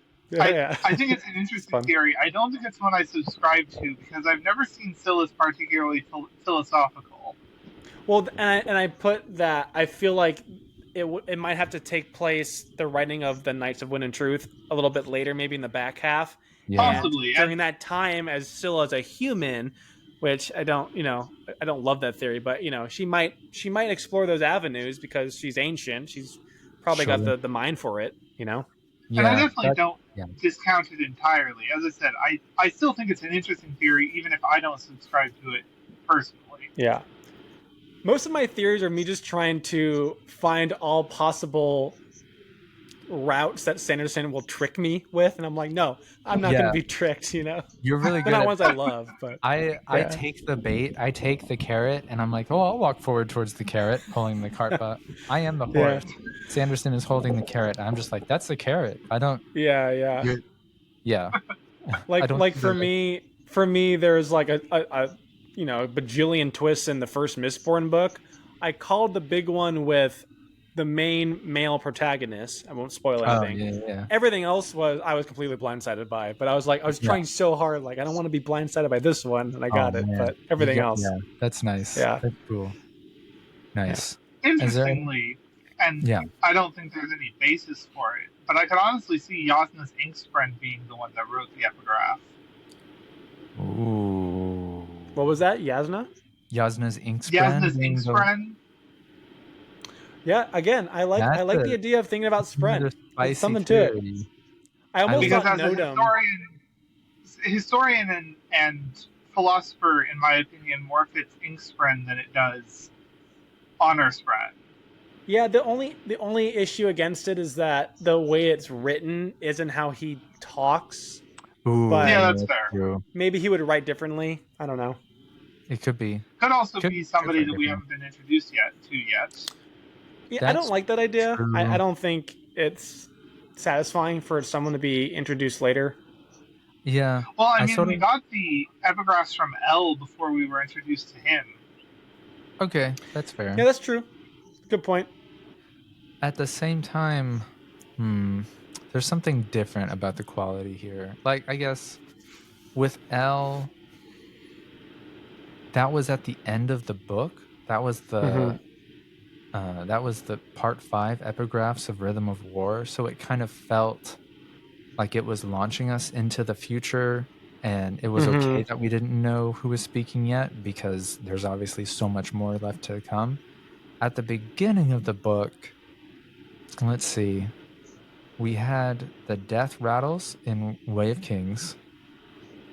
I think it's an interesting theory. I don't think it's one I subscribe to because I've never seen Syl as particularly philosophical. Well, and I put that I feel like it might have to take place, the writing of the Knights of Wind and Truth, a little bit later, maybe in the back half. Yeah. Possibly. During that time, as Syl as a human, which I don't love that theory, but she might explore those avenues because she's ancient. She's probably got the mind for it. Yeah, and I definitely don't discount it entirely. As I said, I still think it's an interesting theory, even if I don't subscribe to it personally. Yeah. Most of my theories are me just trying to find all possible routes that Sanderson will trick me with, and I'm like, no, I'm not going to be tricked. You're really good. They're not ones I love, but I take the bait, I take the carrot, and I'm like, oh, I'll walk forward towards the carrot, pulling the cart. But I am the horse. Yeah. Sanderson is holding the carrot. I'm just like, that's the carrot. I don't. Yeah. Like for me, there's like a bajillion twists in the first Mistborn book. I called the big one with the main male protagonist. I won't spoil anything. Yeah. Everything else I was completely blindsided by. But I was trying so hard. Like, I don't want to be blindsided by this one, and I got it. But everything else. Yeah, that's nice. Yeah, that's cool. Nice. Yeah. Interestingly, I don't think there's any basis for it, but I could honestly see Yasna's Inkspren being the one that wrote the epigraph. Ooh. What was that? Yasna's Inkspren. Yeah, again, I like the idea of thinking about Spren. There's something to it. I almost thought Nodum. A historian and philosopher, in my opinion, more fits Inkspren than it does Honor Spren. Yeah, the only issue against it is that the way it's written isn't how he talks. Ooh, but yeah, that's fair. True. Maybe he would write differently. I don't know. It could be. Could also be somebody that we haven't been introduced to yet. Yeah, I don't like that idea. I don't think it's satisfying for someone to be introduced later. Yeah. Well, I mean, we got the epigraphs from L before we were introduced to him. Okay, that's fair. Yeah, that's true. Good point. at the same time, there's something different about the quality here. Like, I guess with L, that was at the end of the book. That was the part 5 epigraphs of Rhythm of War. So it kind of felt like it was launching us into the future, and it was okay that we didn't know who was speaking yet, because there's obviously so much more left to come. At the beginning of the book, let's see, we had the death rattles in Way of Kings.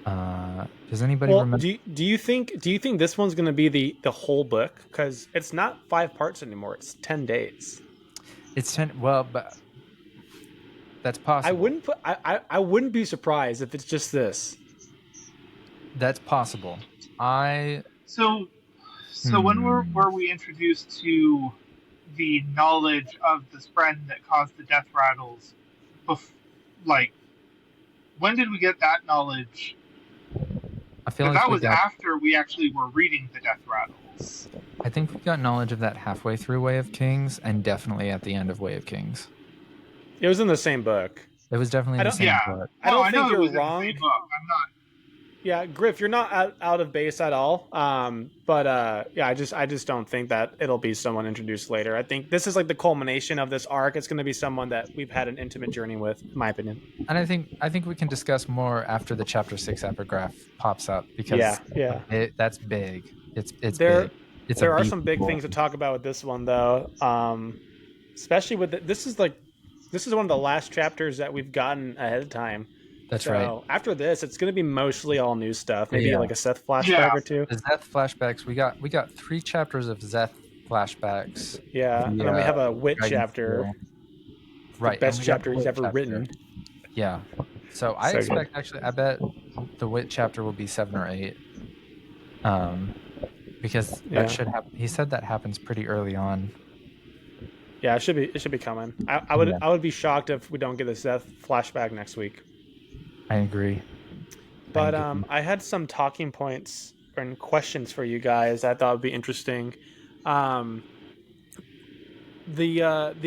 Does anybody remember? Do you think this one's going to be the whole book? Because it's not 5 parts anymore. It's 10 days. It's 10. Well, but that's possible. I wouldn't be surprised if it's just this. That's possible. So when were we introduced to the knowledge of the spread that caused the death rattles? Like, when did we get that knowledge? I feel like that was after we actually were reading the death rattles. I think we got knowledge of that halfway through Way of Kings, and definitely at the end of Way of Kings. It was in the same book. It was definitely in the same book. I don't think you're wrong. I'm not. Yeah, Griff, you're not out of base at all. But yeah, I just don't think that it'll be someone introduced later. I think this is like the culmination of this arc. It's going to be someone that we've had an intimate journey with, in my opinion. And I think we can discuss more after the chapter 6 epigraph pops up, because that's big. It's big. There are some big things to talk about with this one, though. Especially with this is one of the last chapters that we've gotten ahead of time. That's right. After this, it's going to be mostly all new stuff. Maybe like a Seth flashback or two. The Zeth flashbacks. We got 3 chapters of Zeth flashbacks. Yeah, and then we have a Wit chapter. Right, the best chapter he's ever written. Yeah. So I expect I bet the Wit chapter will be 7 or 8. Because that should happen. He said that happens pretty early on. Yeah, it should be coming. I would be shocked if we don't get a Seth flashback next week. I agree. But I had some talking points and questions for you guys I thought would be interesting. The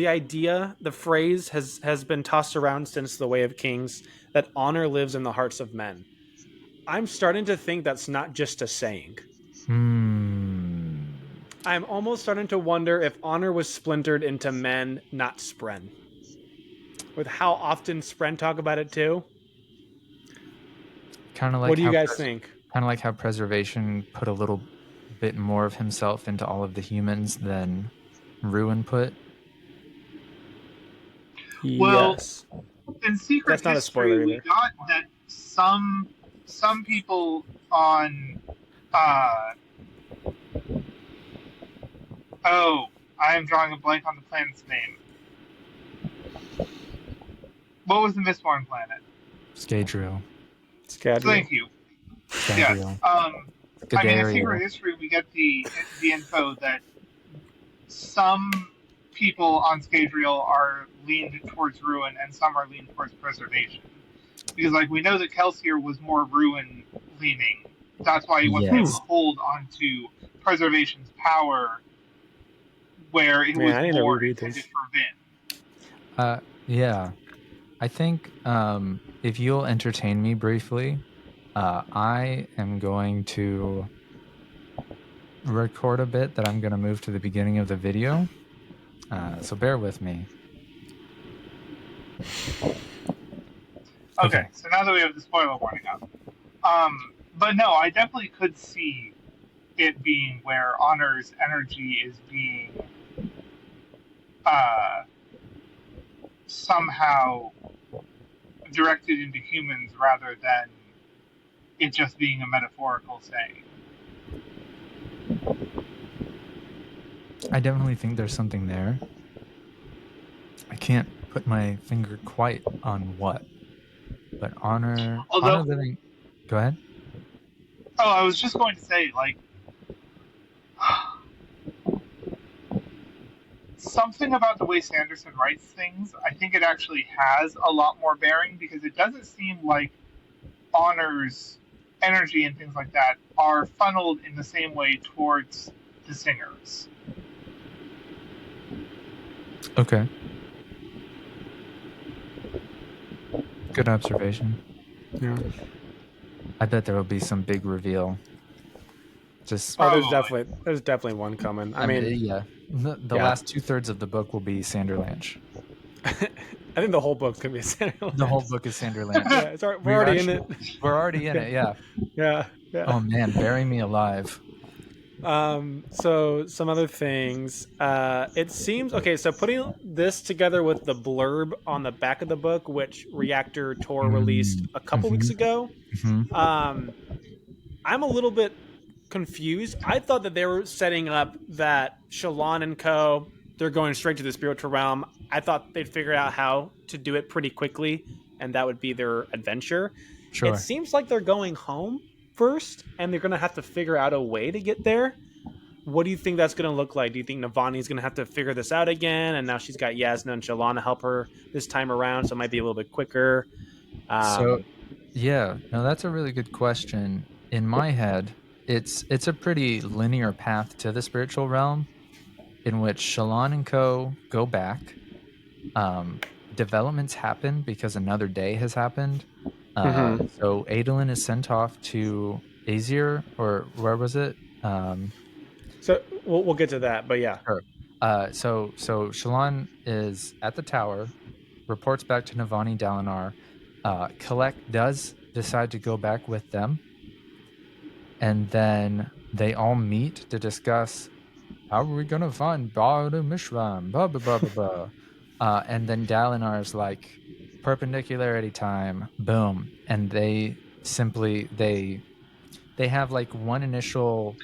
idea, the phrase has been tossed around since the Way of Kings that honor lives in the hearts of men. I'm starting to think that's not just a saying. I'm almost starting to wonder if honor was splintered into men, not Spren. With how often Spren talk about it too. Kind of like, what do you guys think? Kind of like how Preservation put a little bit more of himself into all of the humans than Ruin put. Well, yes. In Secret That's not History, a spoiler we either. got that some people on I am drawing a blank on the planet's name. What was the Mistborn planet? Scadrial. Thank you. Yes. In Secret History, we get the info that some people on Scadrial are leaned towards Ruin and some are leaned towards Preservation. Because, we know that Kelsier was more Ruin leaning. That's why he wasn't able to hold onto Preservation's power, where it was more intended for Vin. Yeah. I think if you'll entertain me briefly, I am going to record a bit that I'm going to move to the beginning of the video. So bear with me. Okay, so now that we have the spoiler warning up. But no, I definitely could see it being where Honor's energy is being somehow directed into humans rather than it just being a metaphorical saying. I definitely think there's something there. I can't put my finger quite on what, but Honor. Go ahead. Oh, I was just going to say, something about the way Sanderson writes things, I think it actually has a lot more bearing, because it doesn't seem like Honor's energy and things like that are funneled in the same way towards the singers. Okay. Good observation. Yeah. I bet there will be some big reveal. Just, Oh, Probably. there's definitely one coming. I mean, yeah. The yeah. last 2/3 of the book will be Sanderlanche. I think the whole book's gonna be Sanderlanche. The whole book is Sanderlanche. Yeah, we're already in it. We're already in it, yeah. Yeah, yeah. Oh man, bury me alive. So some other things. It seems okay. So putting this together with the blurb on the back of the book, which Reactor Tor released a couple weeks ago, I'm a little bit confused. I thought that they were setting up that Shallan and Co. They're going straight to the spiritual realm. I thought they'd figure out how to do it pretty quickly, and that would be their adventure. Sure. It seems like they're going home first, and they're going to have to figure out a way to get there. What do you think that's going to look like? Do you think Navani's going to have to figure this out again? And now she's got Yasna and Shallan to help her this time around, so it might be a little bit quicker. Yeah, no, that's a really good question. In my head, it's a pretty linear path to the spiritual realm, in which Shallan and Co. go back. Developments happen because another day has happened. So Adolin is sent off to Azir, or where was it? So we'll get to that, but yeah. Sure. So Shallan is at the tower, reports back to Navani Dalinar. Collect does decide to go back with them, and then they all meet to discuss how are we gonna find Ba'adu Mishram, blah blah blah blah blah. And then Dalinar is like, perpendicularity time, boom, and they simply they have like one initial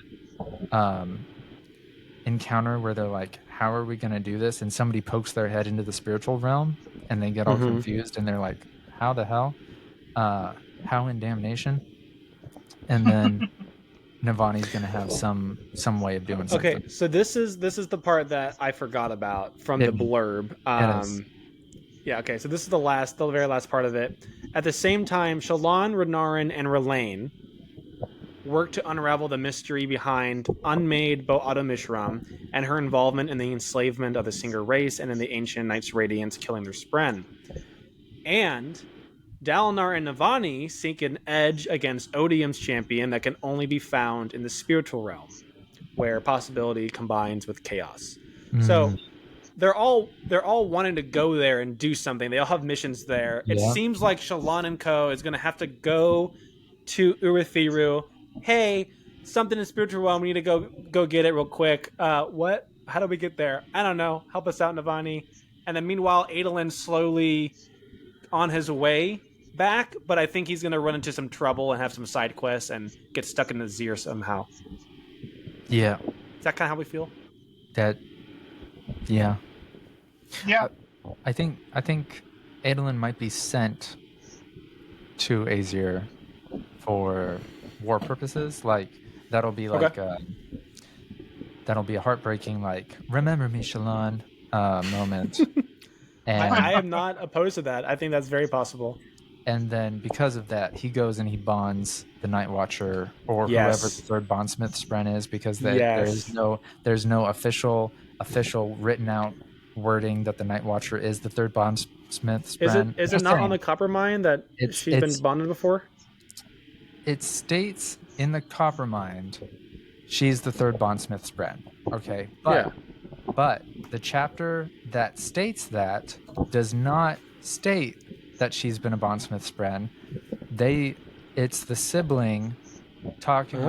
encounter where they're like, how are we gonna do this? And somebody pokes their head into the spiritual realm, and they get all confused, and they're like, how the hell? How in damnation? And then Navani's gonna have some way of doing something. Okay, so this is the part that I forgot about from the blurb. Yeah, okay, so this is the very last part of it. At the same time, Shallan, Renarin, and R'Lain work to unravel the mystery behind unmade Ba'adu Mishram and her involvement in the enslavement of the Singer race and in the ancient Knights Radiance killing their spren. And Dalinar and Navani seek an edge against Odium's champion that can only be found in the spiritual realm, where possibility combines with chaos. So they're all wanting to go there and do something. They all have missions there. It seems like Shallan and Co. is going to have to go to Urithiru. Hey, something in spiritual realm. We need to go get it real quick. What? How do we get there? I don't know. Help us out, Navani. And then meanwhile, Adolin's slowly on his way back, but I think he's going to run into some trouble and have some side quests and get stuck in the Azir somehow. Yeah. Is that kind of how we feel? Yeah. Yeah. I think Adolin might be sent to Azir for war purposes. Like that'll be like that'll be a heartbreaking like remember me, Shallan moment. And I am not opposed to that. I think that's very possible. And then because of that, he goes and he bonds the Night Watcher or whoever the third bondsmith spren is, because there's no official written out wording that the Night Watcher is the third bondsmith spren. Is it not on the Coppermind that she's been bonded before? It states in the Coppermind she's the third bondsmith spren. Okay, but the chapter that states that does not state that she's been a bondsmith spren. It's the sibling talking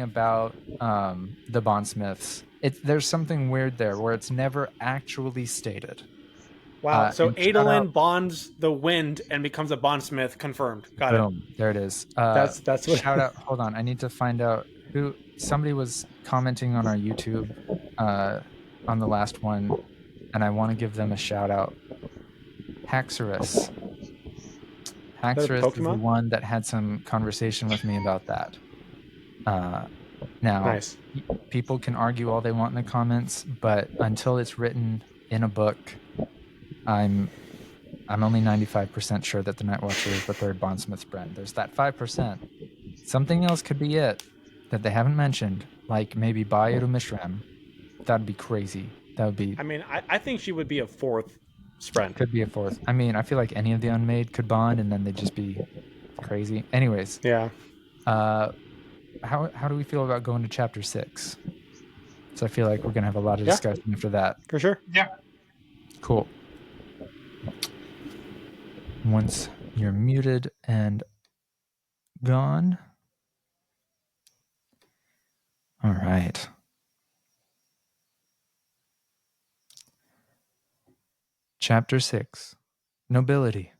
about the bondsmiths. There's something weird there where it's never actually stated. Wow. So Adolin bonds the wind and becomes a bondsmith. Confirmed. Got Boom. It. There it is. That's what. Shout out. Hold on. I need to find out who. Somebody was commenting on our YouTube on the last one, and I want to give them a shout out. Haxorus. Haxorus is the one that had some conversation with me about that. Now, people can argue all they want in the comments, but until it's written in a book, I'm only 95% sure that the Night Watcher is the third bondsmith spren. There's that 5%. Something else could be it that they haven't mentioned, like maybe Ba'adu Mishram. That'd be crazy. That would be... I mean, I think she would be a 4th Spren. Could be a 4th. I mean, I feel like any of the Unmade could bond, and then they'd just be crazy. Anyways, Yeah. how do we feel about going to chapter 6? So I feel like we're gonna have a lot of discussion after that. For sure. Yeah. Cool. Once you're muted and gone. All right. Chapter 6. Nobility.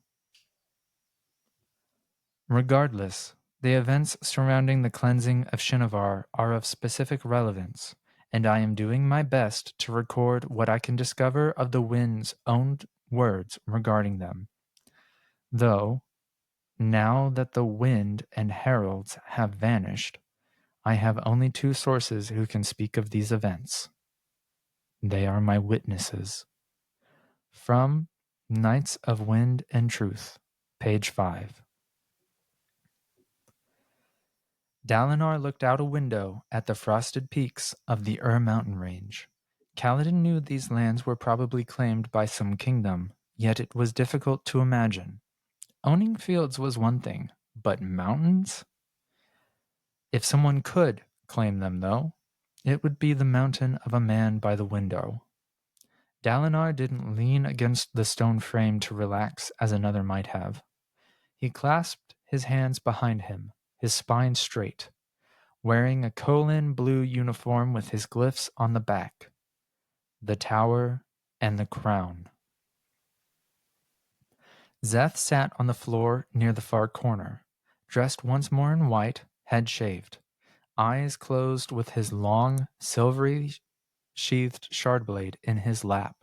Regardless, the events surrounding the cleansing of Shinovar are of specific relevance, and I am doing my best to record what I can discover of the Wind's own words regarding them. Though, now that the Wind and heralds have vanished, I have only 2 sources who can speak of these events. They are my witnesses. From Knights of Wind and Truth, page 5. Dalinar looked out a window at the frosted peaks of the mountain range. Kaladin knew these lands were probably claimed by some kingdom, yet it was difficult to imagine. Owning fields was one thing, but mountains? If someone could claim them, though, it would be the mountain of a man by the window. Dalinar didn't lean against the stone frame to relax as another might have. He clasped his hands behind him, his spine straight, wearing a Kholin blue uniform with his glyphs on the back, the tower, and the crown. Szeth sat on the floor near the far corner, dressed once more in white, head shaved, eyes closed with his long, silvery sheathed shardblade in his lap.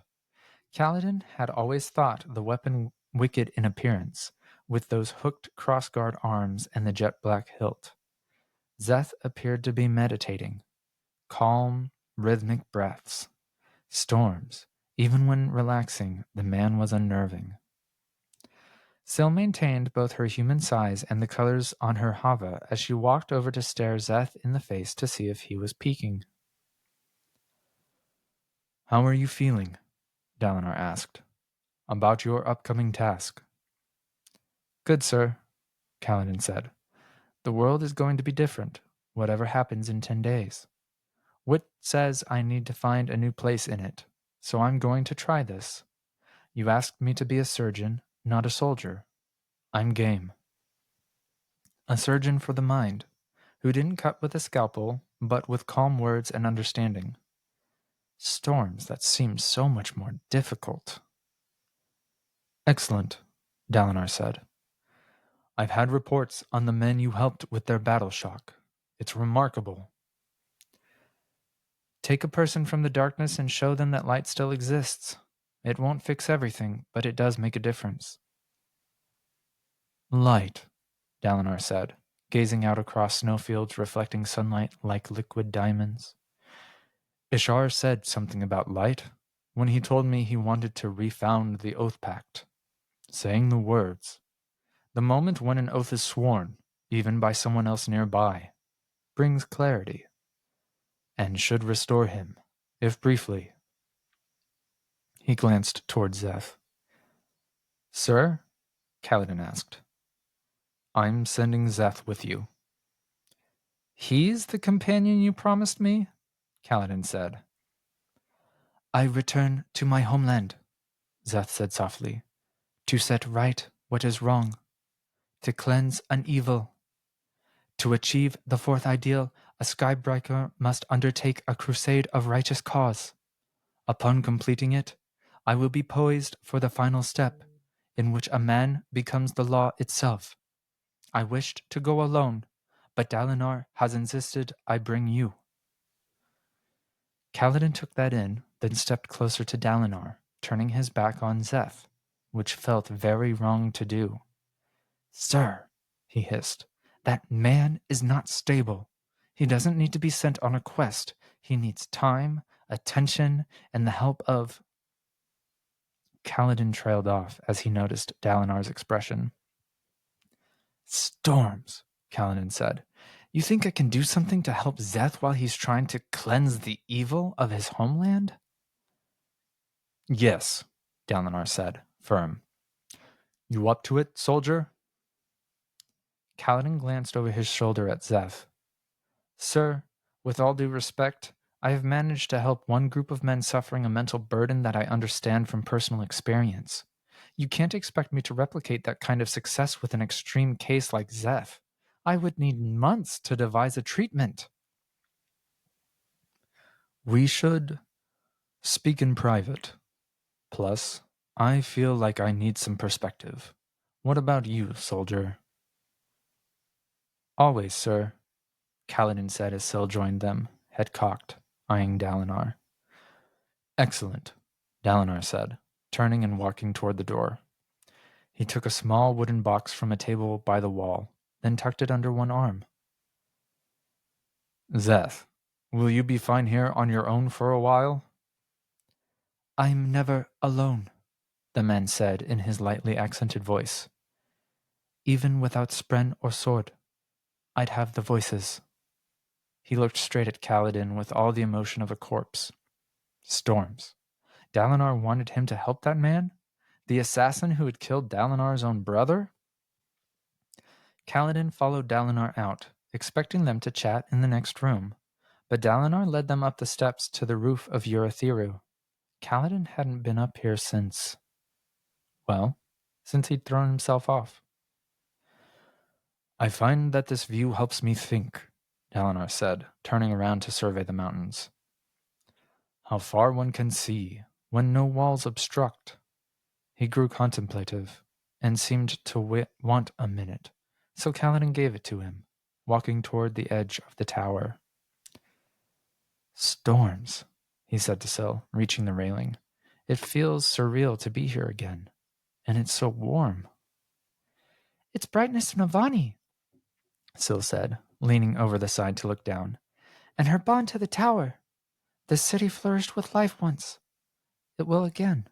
Kaladin had always thought the weapon wicked in appearance, with those hooked crossguard arms and the jet-black hilt. Szeth appeared to be meditating. Calm, rhythmic breaths. Storms. Even when relaxing, the man was unnerving. Syl maintained both her human size and the colors on her hava as she walked over to stare Szeth in the face to see if he was peeking. "How are you feeling?" Dalinar asked. "About your upcoming task." "Good, sir," Kaladin said. "The world is going to be different, whatever happens in 10 days. Wit says I need to find a new place in it, so I'm going to try this. You asked me to be a surgeon, not a soldier. I'm game. A surgeon for the mind, who didn't cut with a scalpel, but with calm words and understanding. Storms that seem so much more difficult." "Excellent," Dalinar said. "I've had reports on the men you helped with their battle shock. It's remarkable. Take a person from the darkness and show them that light still exists. It won't fix everything, but it does make a difference." "Light," Dalinar said, gazing out across snowfields reflecting sunlight like liquid diamonds. "Ishar said something about light when he told me he wanted to refound the Oath Pact. Saying the words, the moment when an oath is sworn, even by someone else nearby, brings clarity, and should restore him, if briefly." He glanced toward Szeth. "Sir?" Kaladin asked. "I'm sending Szeth with you." "He's the companion you promised me?" Kaladin said. "I return to my homeland," Szeth said softly, "to set right what is wrong, to cleanse an evil. To achieve the 4th ideal, a skybreaker must undertake a crusade of righteous cause. Upon completing it, I will be poised for the final step, in which a man becomes the law itself. I wished to go alone, but Dalinar has insisted I bring you." Kaladin took that in, then stepped closer to Dalinar, turning his back on Szeth, which felt very wrong to do. "Sir," he hissed, "that man is not stable. He doesn't need to be sent on a quest. He needs time, attention, and the help of..." Kaladin trailed off as he noticed Dalinar's expression. "Storms," Kaladin said. "You think I can do something to help Szeth while he's trying to cleanse the evil of his homeland?" Yes, Dalinar said, firm. You up to it, soldier? Kaladin glanced over his shoulder at Zeph. Sir, with all due respect, I have managed to help one group of men suffering a mental burden that I understand from personal experience. You can't expect me to replicate that kind of success with an extreme case like Zeph. I would need months to devise a treatment. We should speak in private. Plus, I feel like I need some perspective. What about you, soldier? Always, sir, Kaladin said as Syl joined them, head cocked, eyeing Dalinar. Excellent, Dalinar said, turning and walking toward the door. He took a small wooden box from a table by the wall, then tucked it under one arm. Zeth, will you be fine here on your own for a while? I'm never alone, the man said in his lightly accented voice. Even without spren or sword, I'd have the voices. He looked straight at Kaladin with all the emotion of a corpse. Storms. Dalinar wanted him to help that man? The assassin who had killed Dalinar's own brother? Kaladin followed Dalinar out, expecting them to chat in the next room, but Dalinar led them up the steps to the roof of Urithiru. Kaladin hadn't been up here since he'd thrown himself off. I find that this view helps me think, Dalinar said, turning around to survey the mountains. How far one can see, when no walls obstruct. He grew contemplative, and seemed to want a minute, so Kaladin gave it to him, walking toward the edge of the tower. Storms, he said to Syl, reaching the railing. It feels surreal to be here again, and it's so warm. It's brightness Navani, Syl said, leaning over the side to look down. And her bond to the tower. The city flourished with life once. It will again.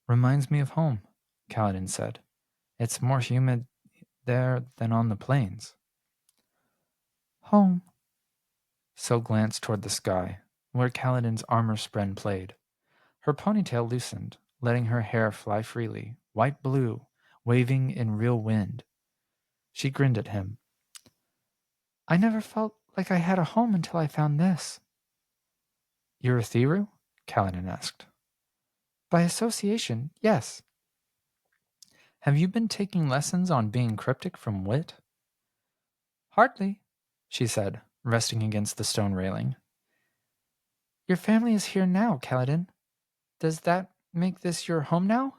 Reminds me of home, Kaladin said. It's more humid there than on the plains. Home. Syl glanced toward the sky, where Kaladin's armor spren played. Her ponytail loosened, letting her hair fly freely, white-blue, waving in real wind. She grinned at him. I never felt like I had a home until I found this. Urithiru? Kaladin asked. By association, yes. Have you been taking lessons on being cryptic from Wit? Hardly, she said, resting against the stone railing. Your family is here now, Kaladin. Does that make this your home now?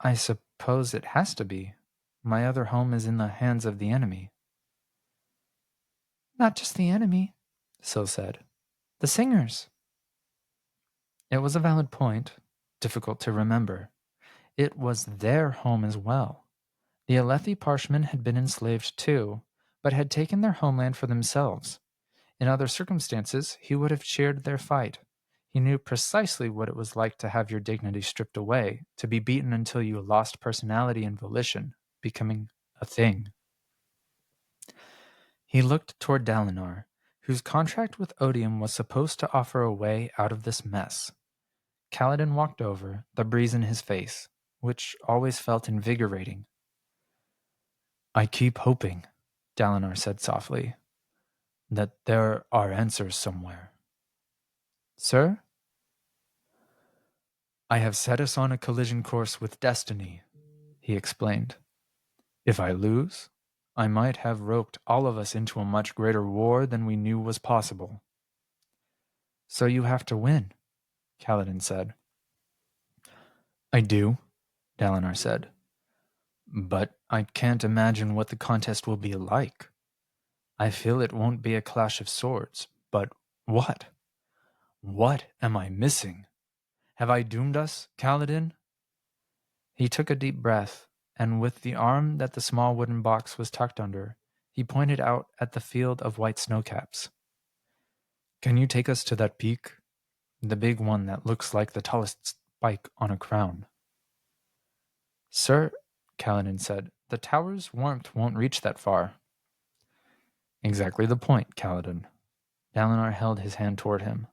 I suppose it has to be. My other home is in the hands of the enemy. Not just the enemy, Syl said. The singers. It was a valid point, difficult to remember. It was their home as well. The Alethi Parshmen had been enslaved too, but had taken their homeland for themselves. In other circumstances, he would have cheered their fight. He knew precisely what it was like to have your dignity stripped away, to be beaten until you lost personality and volition, becoming a thing. He looked toward Dalinar, whose contract with Odium was supposed to offer a way out of this mess. Kaladin walked over, the breeze in his face, which always felt invigorating. I keep hoping, Dalinar said softly, that there are answers somewhere. Sir? I have set us on a collision course with destiny, he explained. If I lose, I might have roped all of us into a much greater war than we knew was possible. So you have to win, Kaladin said. I do, Dalinar said. But I can't imagine what the contest will be like. I feel it won't be a clash of swords, but what? What am I missing? Have I doomed us, Kaladin? He took a deep breath, and with the arm that the small wooden box was tucked under, he pointed out at the field of white snowcaps. Can you take us to that peak? The big one that looks like the tallest spike on a crown. Sir, Kaladin said, the tower's warmth won't reach that far. Exactly the point, Kaladin. Dalinar held his hand toward him.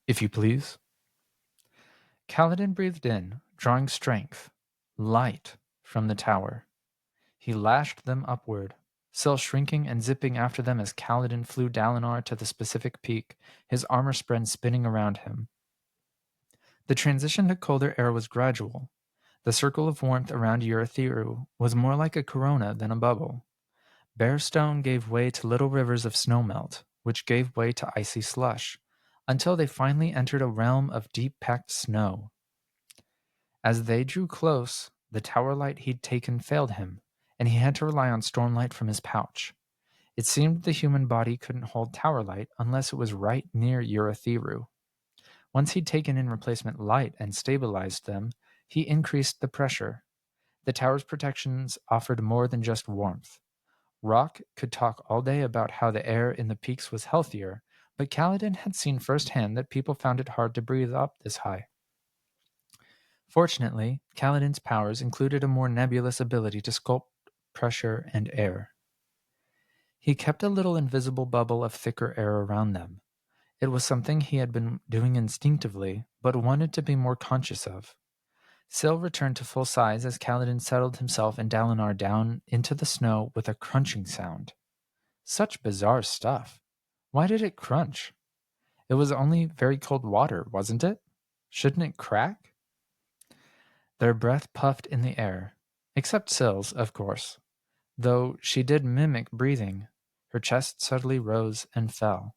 If you please. Kaladin breathed in, drawing strength, light, from the tower. He lashed them upward, Syl shrinking and zipping after them as Kaladin flew Dalinar to the specific peak, his armor spread spinning around him. The transition to colder air was gradual. The circle of warmth around Urithiru was more like a corona than a bubble. Bare stone gave way to little rivers of snowmelt, which gave way to icy slush, until they finally entered a realm of deep-packed snow. As they drew close, the tower light he'd taken failed him, and he had to rely on Stormlight from his pouch. It seemed the human body couldn't hold tower light unless it was right near Urithiru. Once he'd taken in replacement light and stabilized them, he increased the pressure. The tower's protections offered more than just warmth. Rock could talk all day about how the air in the peaks was healthier, but Kaladin had seen firsthand that people found it hard to breathe up this high. Fortunately, Kaladin's powers included a more nebulous ability to sculpt pressure and air. He kept a little invisible bubble of thicker air around them. It was something he had been doing instinctively, but wanted to be more conscious of. Syl returned to full size as Kaladin settled himself and Dalinar down into the snow with a crunching sound. Such bizarre stuff. Why did it crunch? It was only very cold water, wasn't it? Shouldn't it crack? Their breath puffed in the air, except Syl's, of course. Though she did mimic breathing, her chest suddenly rose and fell.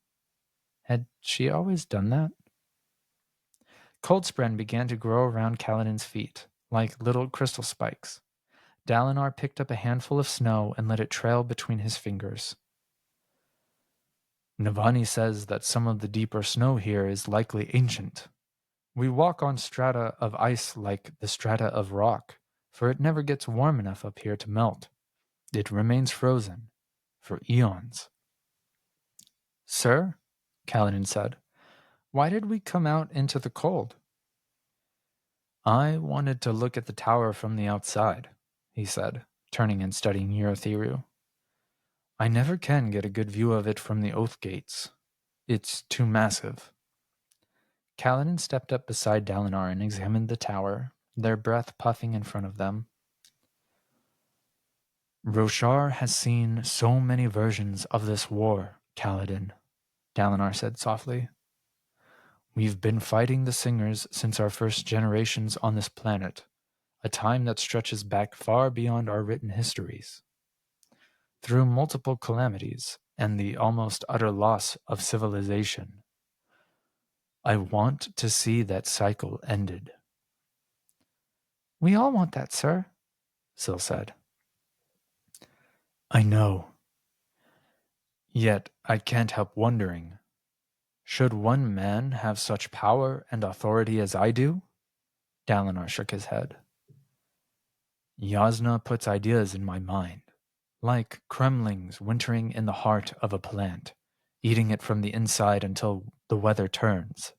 Had she always done that? Cold spren began to grow around Kaladin's feet, like little crystal spikes. Dalinar picked up a handful of snow and let it trail between his fingers. Navani says that some of the deeper snow here is likely ancient. We walk on strata of ice like the strata of rock, for it never gets warm enough up here to melt. It remains frozen for eons. Sir, Kaladin said, why did we come out into the cold? I wanted to look at the tower from the outside, he said, turning and studying Urithiru. I never can get a good view of it from the Oath Gates. It's too massive. Kaladin stepped up beside Dalinar and examined the tower, their breath puffing in front of them. Roshar has seen so many versions of this war, Kaladin, Dalinar said softly. We've been fighting the Singers since our first generations on this planet, a time that stretches back far beyond our written histories. Through multiple calamities and the almost utter loss of civilization, I want to see that cycle ended. We all want that, sir, Syl said. I know. Yet I can't help wondering, should one man have such power and authority as I do? Dalinar shook his head. Yasna puts ideas in my mind, like kremlings wintering in the heart of a plant, eating it from the inside until the weather turns.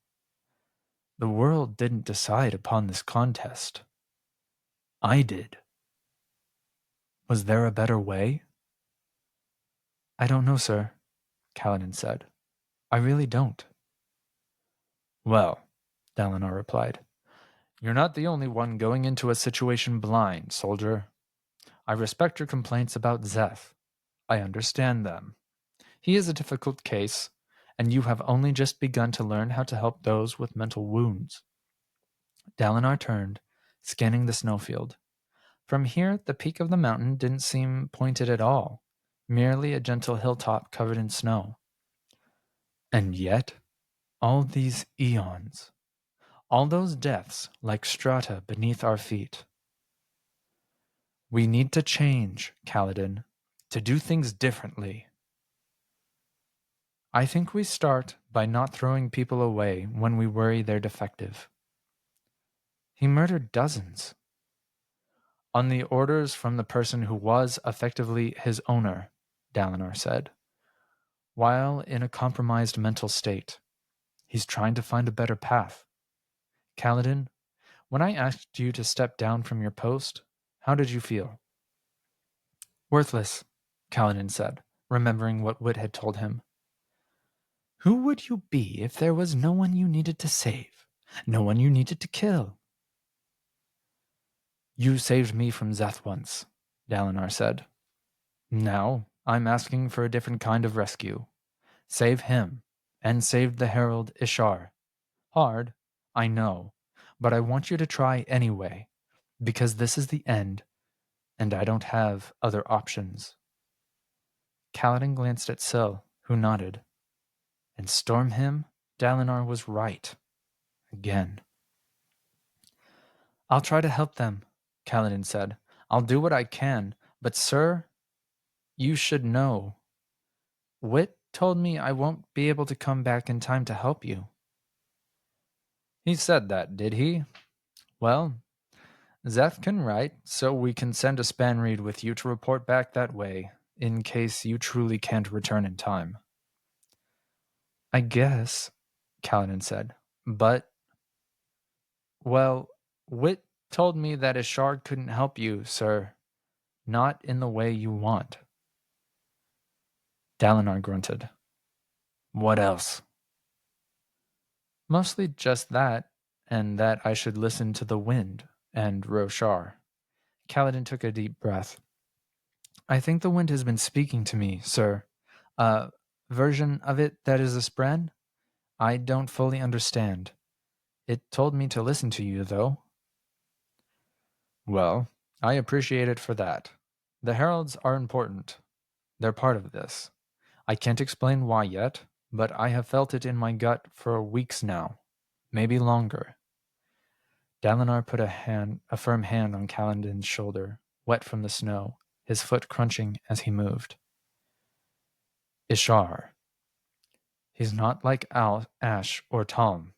The world didn't decide upon this contest. I did. Was there a better way? I don't know, sir, Kaladin said. I really don't. Well, Dalinar replied, you're not the only one going into a situation blind, soldier. I respect your complaints about Zeth. I understand them. He is a difficult case, and you have only just begun to learn how to help those with mental wounds. Dalinar turned, scanning the snowfield. From here, the peak of the mountain didn't seem pointed at all, merely a gentle hilltop covered in snow. And yet, all these eons, all those deaths like strata beneath our feet. We need to change, Kaladin, to do things differently. I think we start by not throwing people away when we worry they're defective. He murdered dozens. On the orders from the person who was effectively his owner, Dalinar said. While in a compromised mental state, he's trying to find a better path. Kaladin, when I asked you to step down from your post, how did you feel? Worthless, Kaladin said, remembering what Wit had told him. Who would you be if there was no one you needed to save? No one you needed to kill. You saved me from Zeth once, Dalinar said. Now I'm asking for a different kind of rescue. Save him, and save the Herald Ishar. Hard, I know, but I want you to try anyway, because this is the end, and I don't have other options. Kaladin glanced at Syl, who nodded. And storm him, Dalinar was right. Again. I'll try to help them, Kaladin said. I'll do what I can, but sir, you should know. Wit told me I won't be able to come back in time to help you. He said that, did he? Well, Zeth can write, so we can send a spanreed with you to report back that way, in case you truly can't return in time. I guess, Kaladin said, but... Well, Wit told me that Ishar couldn't help you, sir. Not in the way you want. Dalinar grunted. What else? Mostly just that, and that I should listen to the wind and Roshar. Kaladin took a deep breath. I think the wind has been speaking to me, sir. A version of it that is a spren? I don't fully understand. It told me to listen to you, though. Well, I appreciate it for that. The heralds are important. They're part of this. I can't explain why yet, but I have felt it in my gut for weeks now, maybe longer. Dalinar put a firm hand on Kaladin's shoulder, wet from the snow, his foot crunching as he moved. Ishar. He's not like Ash or Tom.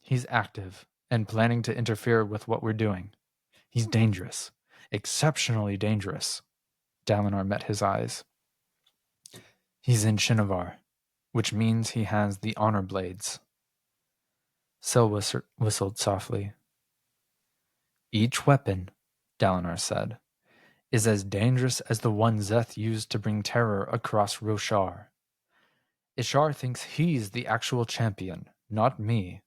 He's active and planning to interfere with what we're doing. He's dangerous, exceptionally dangerous. Dalinar met his eyes. He's in Shinovar, which means he has the honor blades. Syl whistled softly. Each weapon, Dalinar said, is as dangerous as the one Zeth used to bring terror across Roshar. Ishar thinks he's the actual champion, not me.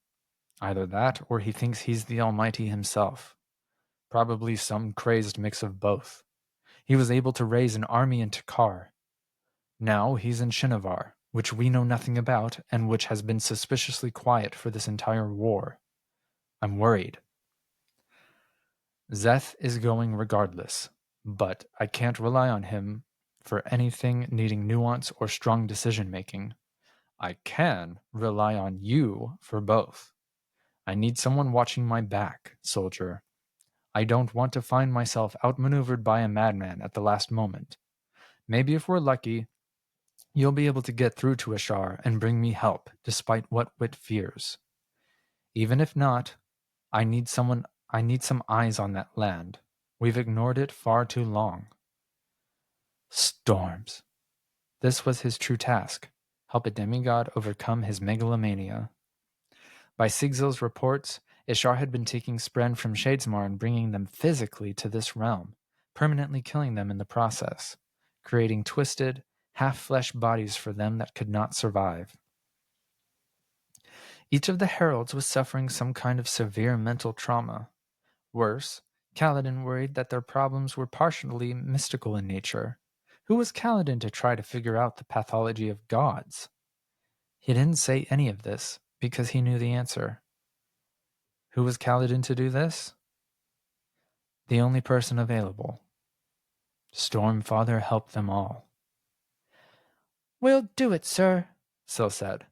Either that, or he thinks he's the Almighty himself. Probably some crazed mix of both. He was able to raise an army in Takar. Now he's in Shinovar, which we know nothing about, and which has been suspiciously quiet for this entire war. I'm worried. Zeth is going regardless, but I can't rely on him for anything needing nuance or strong decision-making. I can rely on you for both. I need someone watching my back, soldier. I don't want to find myself outmaneuvered by a madman at the last moment. Maybe if we're lucky, you'll be able to get through to Ishar and bring me help, despite what Wit fears. Even if not, I need some eyes on that land. We've ignored it far too long. Storms. This was his true task, help a demigod overcome his megalomania. By Sigzil's reports, Ishar had been taking Spren from Shadesmar and bringing them physically to this realm, permanently killing them in the process, creating twisted, half-flesh bodies for them that could not survive. Each of the heralds was suffering some kind of severe mental trauma. Worse, Kaladin worried that their problems were partially mystical in nature. Who was Kaladin to try to figure out the pathology of gods? He didn't say any of this because he knew the answer. Who was Kaladin to do this? The only person available. Stormfather helped them all. We'll do it, sir, Syl said.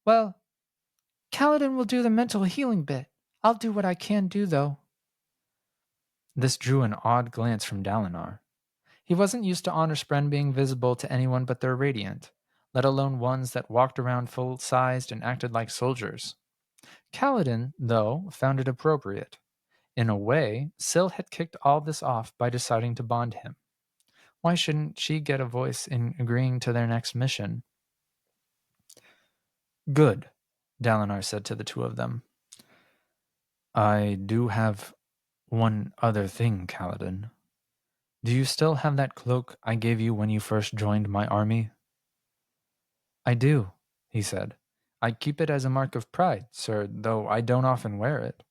Well, Kaladin will do the mental healing bit. I'll do what I can do, though. This drew an odd glance from Dalinar. He wasn't used to honor spren being visible to anyone but their radiant, let alone ones that walked around full-sized and acted like soldiers. Kaladin, though, found it appropriate. In a way, Syl had kicked all this off by deciding to bond him. Why shouldn't she get a voice in agreeing to their next mission? Good, Dalinar said to the two of them. I do have one other thing, Kaladin. Do you still have that cloak I gave you when you first joined my army? I do, he said. I keep it as a mark of pride, sir, though I don't often wear it.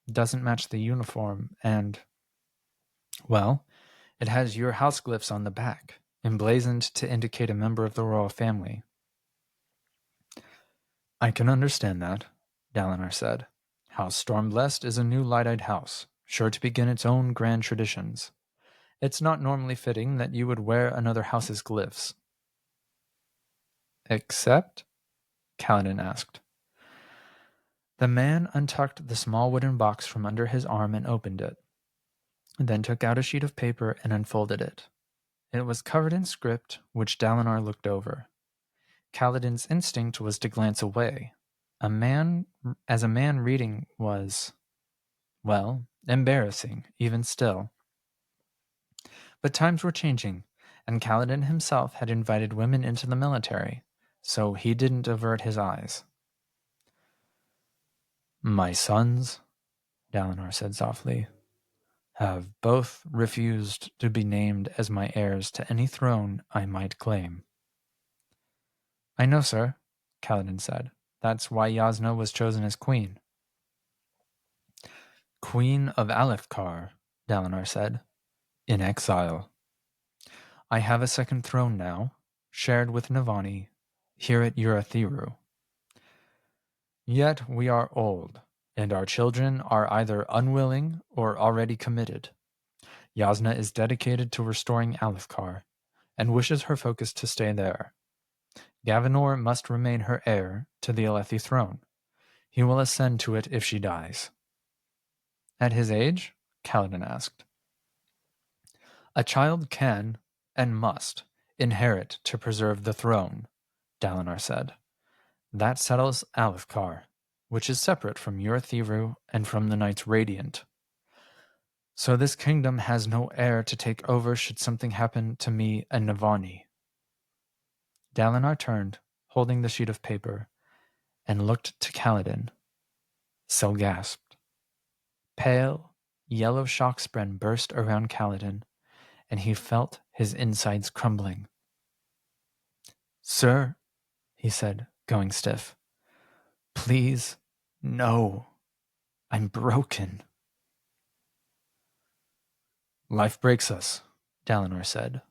It doesn't match the uniform, and, well, it has your house glyphs on the back, emblazoned to indicate a member of the royal family. I can understand that, Dalinar said. House Stormblessed is a new light-eyed house, sure to begin its own grand traditions. It's not normally fitting that you would wear another house's glyphs. Except? Kaladin asked. The man untucked the small wooden box from under his arm and opened it, then took out a sheet of paper and unfolded it. It was covered in script, which Dalinar looked over. Kaladin's instinct was to glance away. A man reading was, well, embarrassing, even still. But times were changing, and Kaladin himself had invited women into the military, so he didn't avert his eyes. My sons, Dalinar said softly, have both refused to be named as my heirs to any throne I might claim. I know, sir, Kaladin said. That's why Yasna was chosen as queen. Queen of Alethkar, Dalinar said, in exile. I have a second throne now, shared with Navani, here at Urathiru. Yet we are old, and our children are either unwilling or already committed. Yasna is dedicated to restoring Alethkar, and wishes her focus to stay there. Gavinor must remain her heir to the Alethi throne. He will ascend to it if she dies. At his age? Kaladin asked. A child can, and must, inherit to preserve the throne, Dalinar said. That settles Alethkar, which is separate from Urathiru and from the Knights Radiant. So this kingdom has no heir to take over should something happen to me and Navani. Dalinar turned, holding the sheet of paper, and looked to Kaladin. Syl gasped. Pale, yellow shockspren burst around Kaladin, and he felt his insides crumbling. Sir, he said, going stiff. Please, no. I'm broken. Life breaks us, Dalinar said.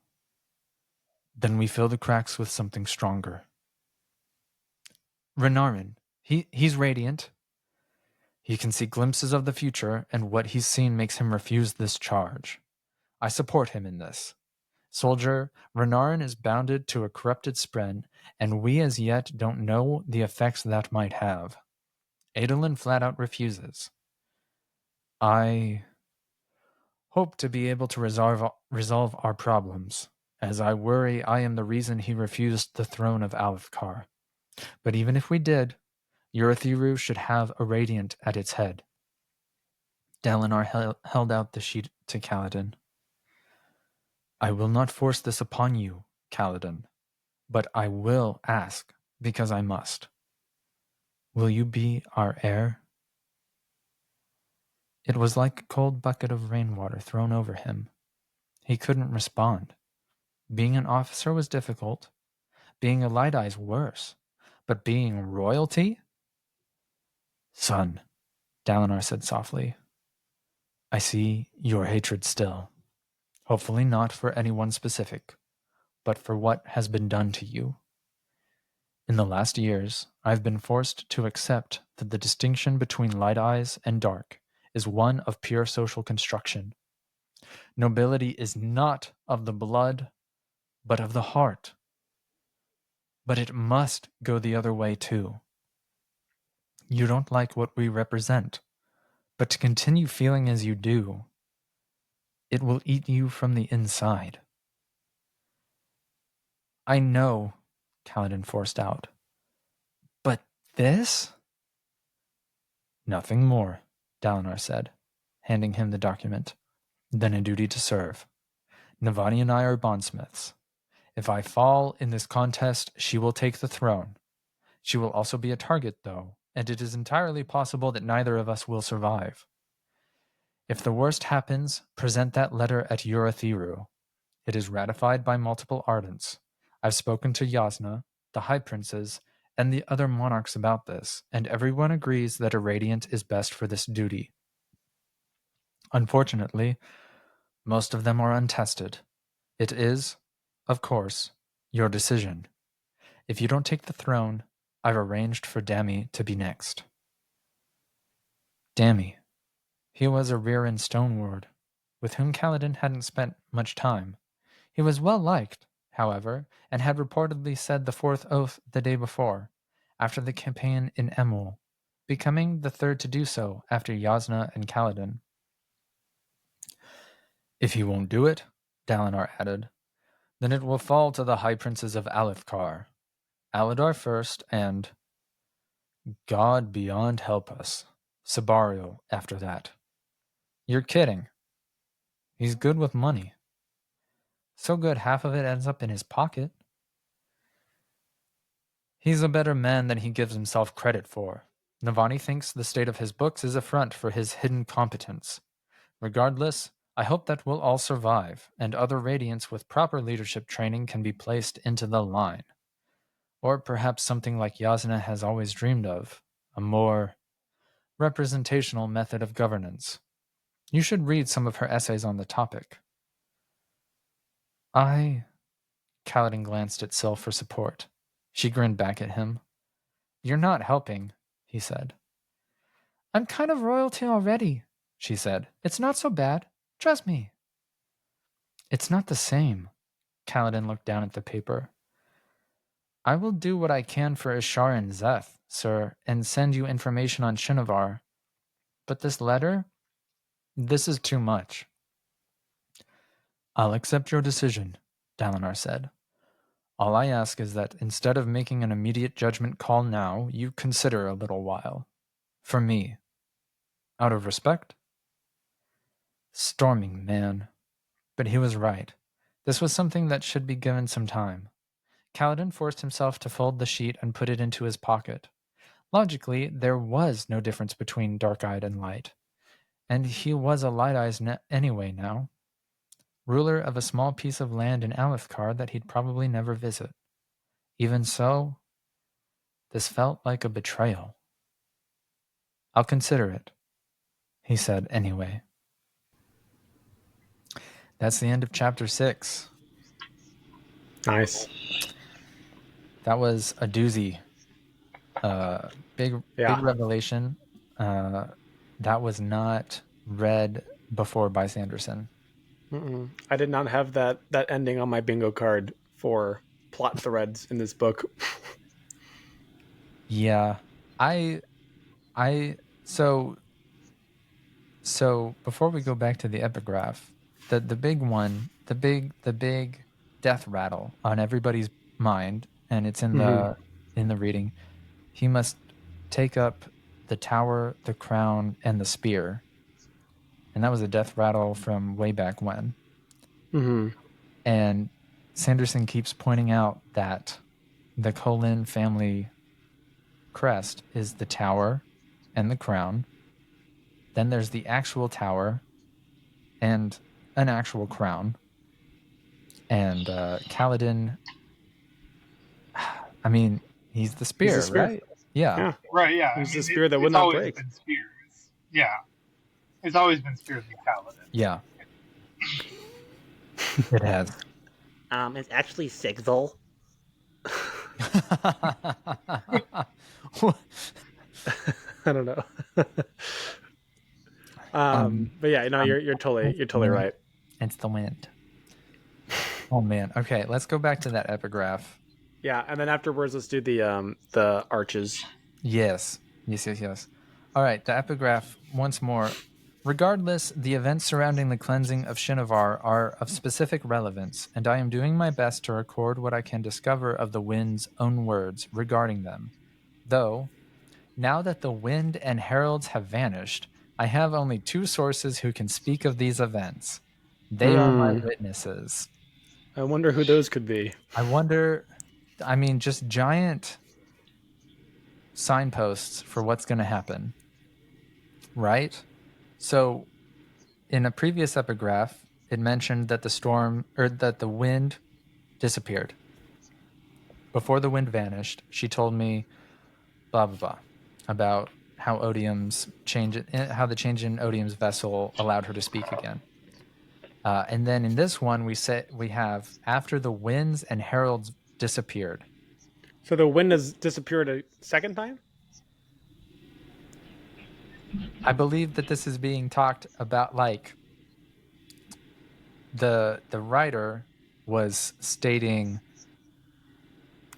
Then we fill the cracks with something stronger. Renarin, he's radiant. He can see glimpses of the future, and what he's seen makes him refuse this charge. I support him in this. Soldier, Renarin is bounded to a corrupted spren, and we as yet don't know the effects that might have. Adolin flat out refuses. I hope to be able to resolve our problems, as I worry I am the reason he refused the throne of Alethkar. But even if we did, Urathiru should have a radiant at its head. Dalinar held out the sheet to Kaladin. I will not force this upon you, Kaladin, but I will ask because I must. Will you be our heir? It was like a cold bucket of rainwater thrown over him. He couldn't respond. Being an officer was difficult. Being a Light Eye's worse. But being royalty? Son, Dalinar said softly, I see your hatred still. Hopefully not for anyone specific, but for what has been done to you. In the last years, I've been forced to accept that the distinction between light eyes and dark is one of pure social construction. Nobility is not of the blood, but of the heart. But it must go the other way too. You don't like what we represent, but to continue feeling as you do, it will eat you from the inside. I know, Kaladin forced out. But this? Nothing more, Dalinar said, handing him the document. Then a duty to serve. Navani and I are bondsmiths. If I fall in this contest, she will take the throne. She will also be a target, though, and it is entirely possible that neither of us will survive. If the worst happens, present that letter at Urathiru. It is ratified by multiple Ardents. I've spoken to Yasna, the High Princes, and the other monarchs about this, and everyone agrees that a radiant is best for this duty. Unfortunately, most of them are untested. It is, of course, your decision. If you don't take the throne, I've arranged for Dami to be next. Dami. He was a Rearan Stoneward, with whom Kaladin hadn't spent much time. He was well liked, however, and had reportedly said the fourth oath the day before, after the campaign in Emul, becoming the third to do so after Yasna and Kaladin. If he won't do it, Dalinar added, then it will fall to the High Princes of Alethkar, Aladar first, and, God beyond help us, Sabario after that. You're kidding. He's good with money. So good half of it ends up in his pocket. He's a better man than he gives himself credit for. Navani thinks the state of his books is a front for his hidden competence. Regardless, I hope that we'll all survive, and other Radiants with proper leadership training can be placed into the line. Or perhaps something like Yasna has always dreamed of, a more representational method of governance. You should read some of her essays on the topic. Kaladin glanced at Syl for support. She grinned back at him. You're not helping, he said. I'm kind of royalty already, she said. It's not so bad. Trust me. It's not the same. Kaladin looked down at the paper. I will do what I can for Ishar and Zeth, sir, and send you information on Shinovar. But this letter? This is too much. I'll accept your decision, Dalinar said. All I ask is that instead of making an immediate judgment call now, you consider a little while. For me. Out of respect? Storming man. But he was right. This was something that should be given some time. Kaladin forced himself to fold the sheet and put it into his pocket. Logically, there was no difference between dark-eyed and light. And he was a light-eyed anyway now. Ruler of a small piece of land in Alethkar that he'd probably never visit. Even so, this felt like a betrayal. I'll consider it, he said anyway. That's the end of chapter 6. Nice. That was a doozy. Big revelation. That was not read before by Sanderson. I did not have that ending on my bingo card for plot threads in this book. Yeah. So before we go back to the epigraph, the big one, the big death rattle on everybody's mind, and it's in the reading. He must take up the tower, the crown, and the spear. And that was a death rattle from way back when. And Sanderson keeps pointing out that the Kholin family crest is the tower and the crown. Then there's the actual tower and an actual crown. And Kaladin, I mean, he's the spear, right? Yeah. Right, yeah. He's the spear that would not break. Been spears. Yeah. It's always been spears with Kaladin. Yeah. It has. It's actually Sigzil. I don't know. But yeah, no, you're totally right. It's the wind. Oh man. Okay, let's go back to that epigraph. Yeah, and then afterwards, let's do the arches. Yes. All right, the epigraph once more. Regardless, the events surrounding the cleansing of Shinovar are of specific relevance, and I am doing my best to record what I can discover of the wind's own words regarding them. Though, now that the wind and heralds have vanished, I have only 2 sources who can speak of these events. They are my witnesses. I wonder who those could be. Just giant signposts for what's going to happen. Right? So, in a previous epigraph, it mentioned that the wind disappeared. before the wind vanished, she told me blah blah blah about how Odium's how the change in Odium's vessel allowed her to speak again. And then in this one, we have after the winds and heralds disappeared. So the wind has disappeared a second time? I believe that this is being talked about, like the writer was stating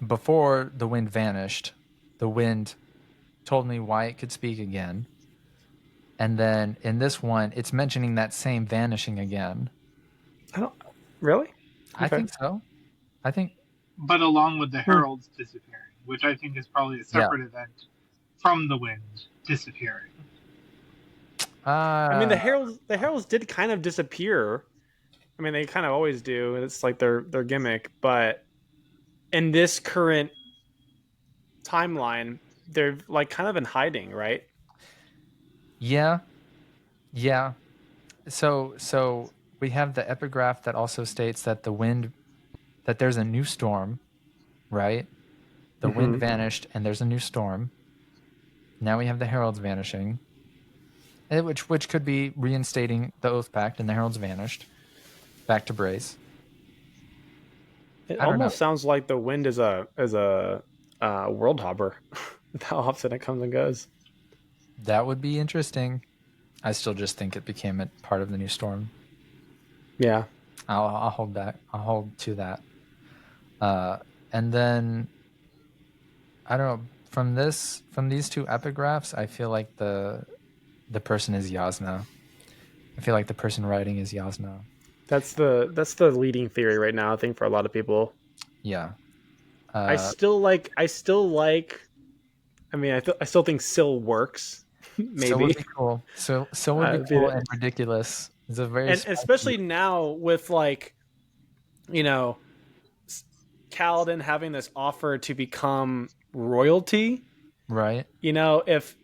before the wind vanished, the wind told me why it could speak again. And then in this one, it's mentioning that same vanishing again. I don't really. I think so. I think, but along with the heralds disappearing, which I think is probably a separate event from the wind disappearing. I mean, the heralds did kind of disappear. I mean, they kind of always do. It's like their gimmick. But in this current timeline, they're like kind of in hiding, right? Yeah. So we have the epigraph that also states that that there's a new storm, right? The wind vanished and there's a new storm. Now we have the heralds vanishing, which could be reinstating the Oath Pact, and the heralds vanished back to Brace. It almost sounds like the wind is a world hopper. How often it comes and goes. That would be interesting. I still just think it became a part of the new storm. Yeah, I'll hold back. I'll hold to that. And then I don't know. From these two epigraphs, I feel like the person is Yasna. I feel like the person writing is Yasna. That's the leading theory right now, I think, for a lot of people. Yeah. I still like. I mean, I still think Syl works. Maybe Syl would be cool. Syl would be cool and ridiculous. It's a very and especially now with like, Kaladin having this offer to become royalty. Right. If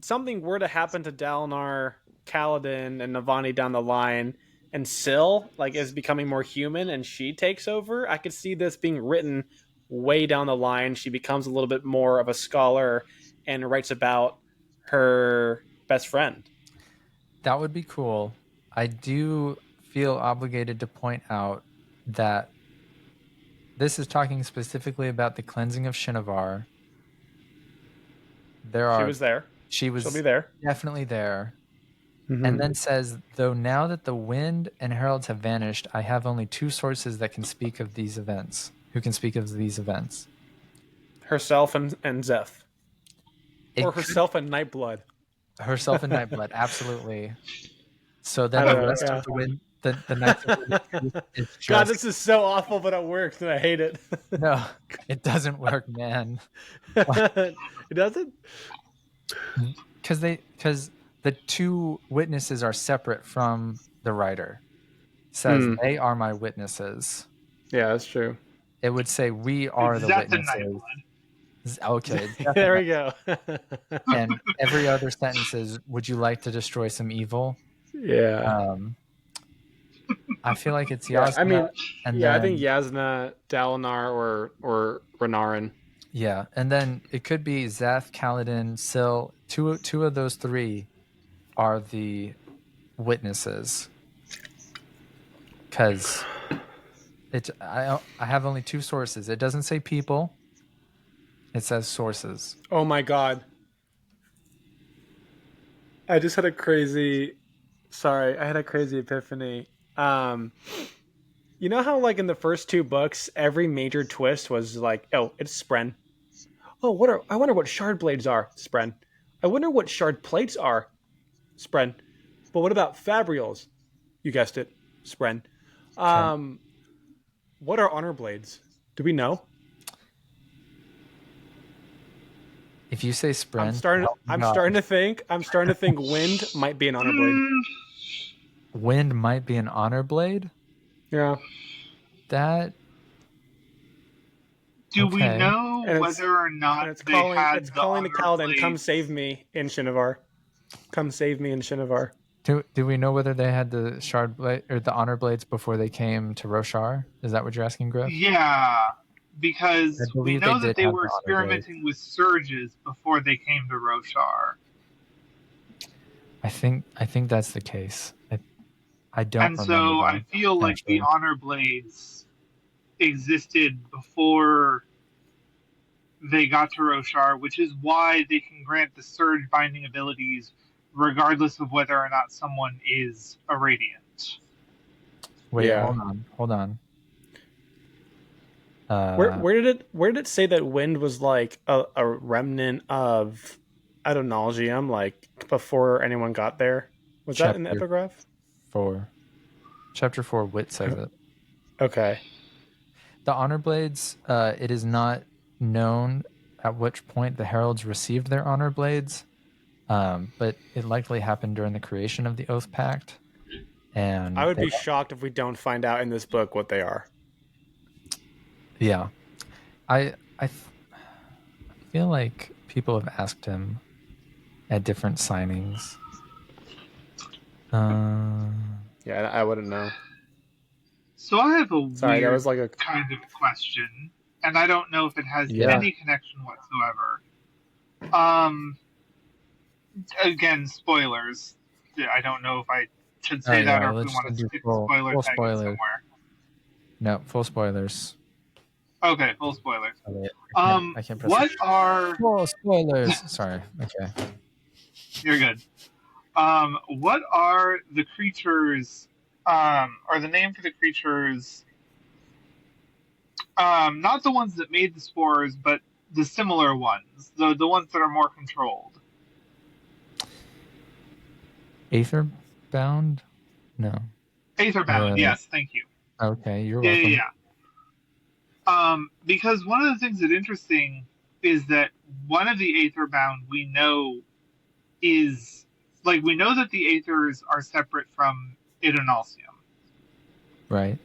something were to happen to Dalinar, Kaladin, and Navani down the line, and Syl is becoming more human and she takes over, I could see this being written way down the line. She becomes a little bit more of a scholar and writes about her best friend. That would be cool. I do feel obligated to point out that this is talking specifically about the cleansing of Shinovar. She was there. She'll be there. Definitely there. Mm-hmm. And then says, though now that the wind and heralds have vanished, I have only two sources that can speak of these events. Who can speak of these events? Herself and Zeph. Or herself and Nightblood. Herself and Nightblood, absolutely. So then the rest of the wind, the Knights of the Wind is just... God, this is so awful, but it works, and I hate it. No, it doesn't work, man. It doesn't? Because the two witnesses are separate from the writer. It says they are my witnesses. Yeah, that's true. It would say we are the witnesses. Okay. There we go. And every other sentence is, would you like to destroy some evil? Yeah. I feel like it's Yasna. I think Yasna, Dalinar, or Renarin. Yeah, and then it could be Zeph, Kaladin, Syl. Two of those three are the witnesses. Because I have only two sources. It doesn't say people. It says sources. Oh my god. I just had a crazy epiphany. You know how in the first two books, every major twist was it's Spren. Oh, I wonder what shard blades are, Spren. I wonder what shard plates are, Spren. But what about fabrials? You guessed it, Spren. Okay. What are honor blades? Do we know? If you say Spren, I'm starting to think wind might be an honor blade. Wind might be an honor blade? Yeah. That... Do we know whether or not it's calling the Kaladin, come save me in Shinovar. Come save me in Shinovar. Do we know whether they had the shard blade or the honor blades before they came to Roshar? Is that what you're asking, Griff? Yeah. because I we believe know they that did they have were the honor blade. experimenting with surges before they came to Roshar. I think that's the case. I don't And remember so I though. feel like the Actually, honor blades existed before they got to Roshar, which is why they can grant the surge binding abilities regardless of whether or not someone is a Radiant. wait, Yeah. hold on. Where did it say that wind was like a remnant of Adonalgium, like before anyone got there? Was that in the Chapter epigraph? 4. Chapter 4, Wit says it. Okay. The honor blades, it is not known at which point the heralds received their honor blades, but it likely happened during the creation of the Oath Pact. And I would be shocked if we don't find out in this book what they are. yeah, I feel like people have asked him at different signings. Yeah, I wouldn't know. So I have a Sorry, that weird was like a kind of question, and I don't know if it has Yeah. any connection whatsoever. Again, spoilers. I don't know if I should say that or if we let's want to do stick full spoiler tag it spoilers. somewhere. No, full spoilers. Okay, full spoilers. I can't press What it. are Full spoilers. Sorry. Okay. You're good. What are the creatures? Or the name for the creatures? Not the ones that made the spores, but the similar ones, the ones that are more controlled. Aetherbound? No. Aetherbound. Yes, thank you. Okay, you're Yeah, welcome. yeah. Because one of the things that's interesting is that one of the Aetherbound we know is we know that the Aethers are separate from Idonalcium. Right.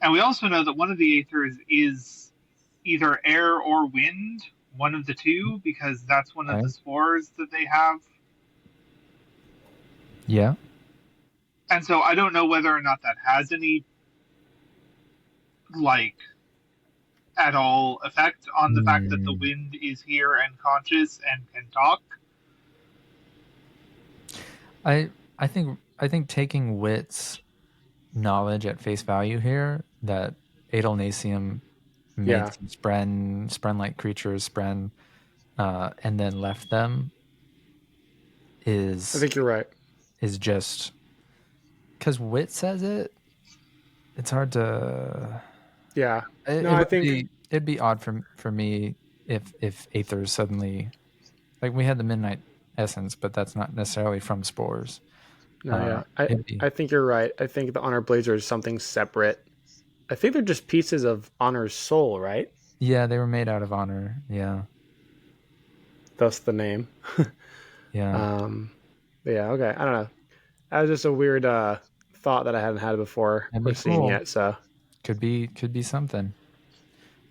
And we also know that one of the Aethers is either air or wind, one of the two, because that's one of the spores that they have. Yeah. And so I don't know whether or not that has any, at all effect on the fact that the wind is here and conscious and can talk. I think taking Wit's knowledge at face value here, that Adalnacium made some spren-like creatures, and then left them, I think you're right. Is just because Wit says it. It's hard to. Yeah. I think it'd be odd for me if Aethers suddenly, we had the Midnight Essence, but that's not necessarily from spores. No, yeah. I think you're right. I think the Honor Blades are something separate. I think they're just pieces of Honor's soul, right? Yeah, they were made out of Honor. Yeah. Thus the name. Yeah. Yeah, okay. I don't know. That was just a weird thought that I hadn't had before or seen yet, so could be something.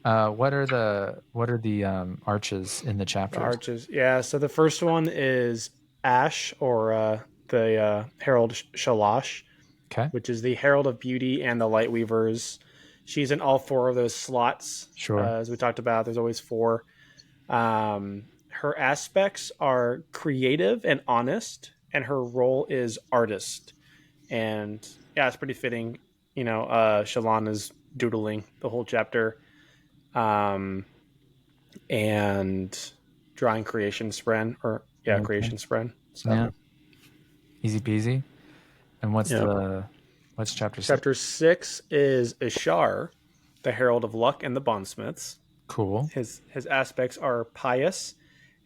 What are the arches in the chapters? The arches. Yeah, so the first one is Ash, or the Herald Shalash, which is the Herald of Beauty and the Lightweavers. She's in all 4 of those slots. Sure. As we talked about, there's always 4. Her aspects are creative and honest, and her role is artist. And yeah, it's pretty fitting. Shallan is doodling the whole chapter. And drawing creation spren, creation spren. So. Yeah. Easy peasy. And what's chapter 6? Chapter 6 is Ishar, the Herald of Luck and the Bondsmiths. Cool. His aspects are pious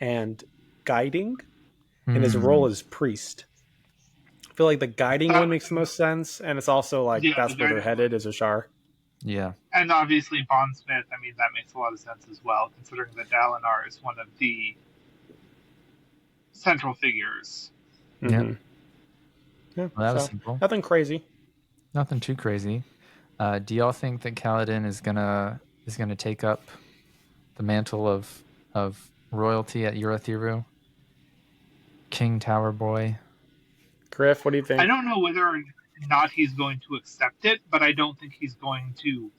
and guiding, and his role is priest. I feel like the guiding one makes the most sense, and it's also that's where they're headed, is Ishar. Yeah. And obviously Bondsmith, that makes a lot of sense as well, considering that Dalinar is one of the central figures. Mm-hmm. Yeah. Well, that was simple. Nothing crazy. Nothing too crazy. Do y'all think that Kaladin is gonna take up the mantle of royalty at Urithiru? King Tower Boy? Griff, what do you think? I don't know whether or not he's going to accept it, but I don't think he's going to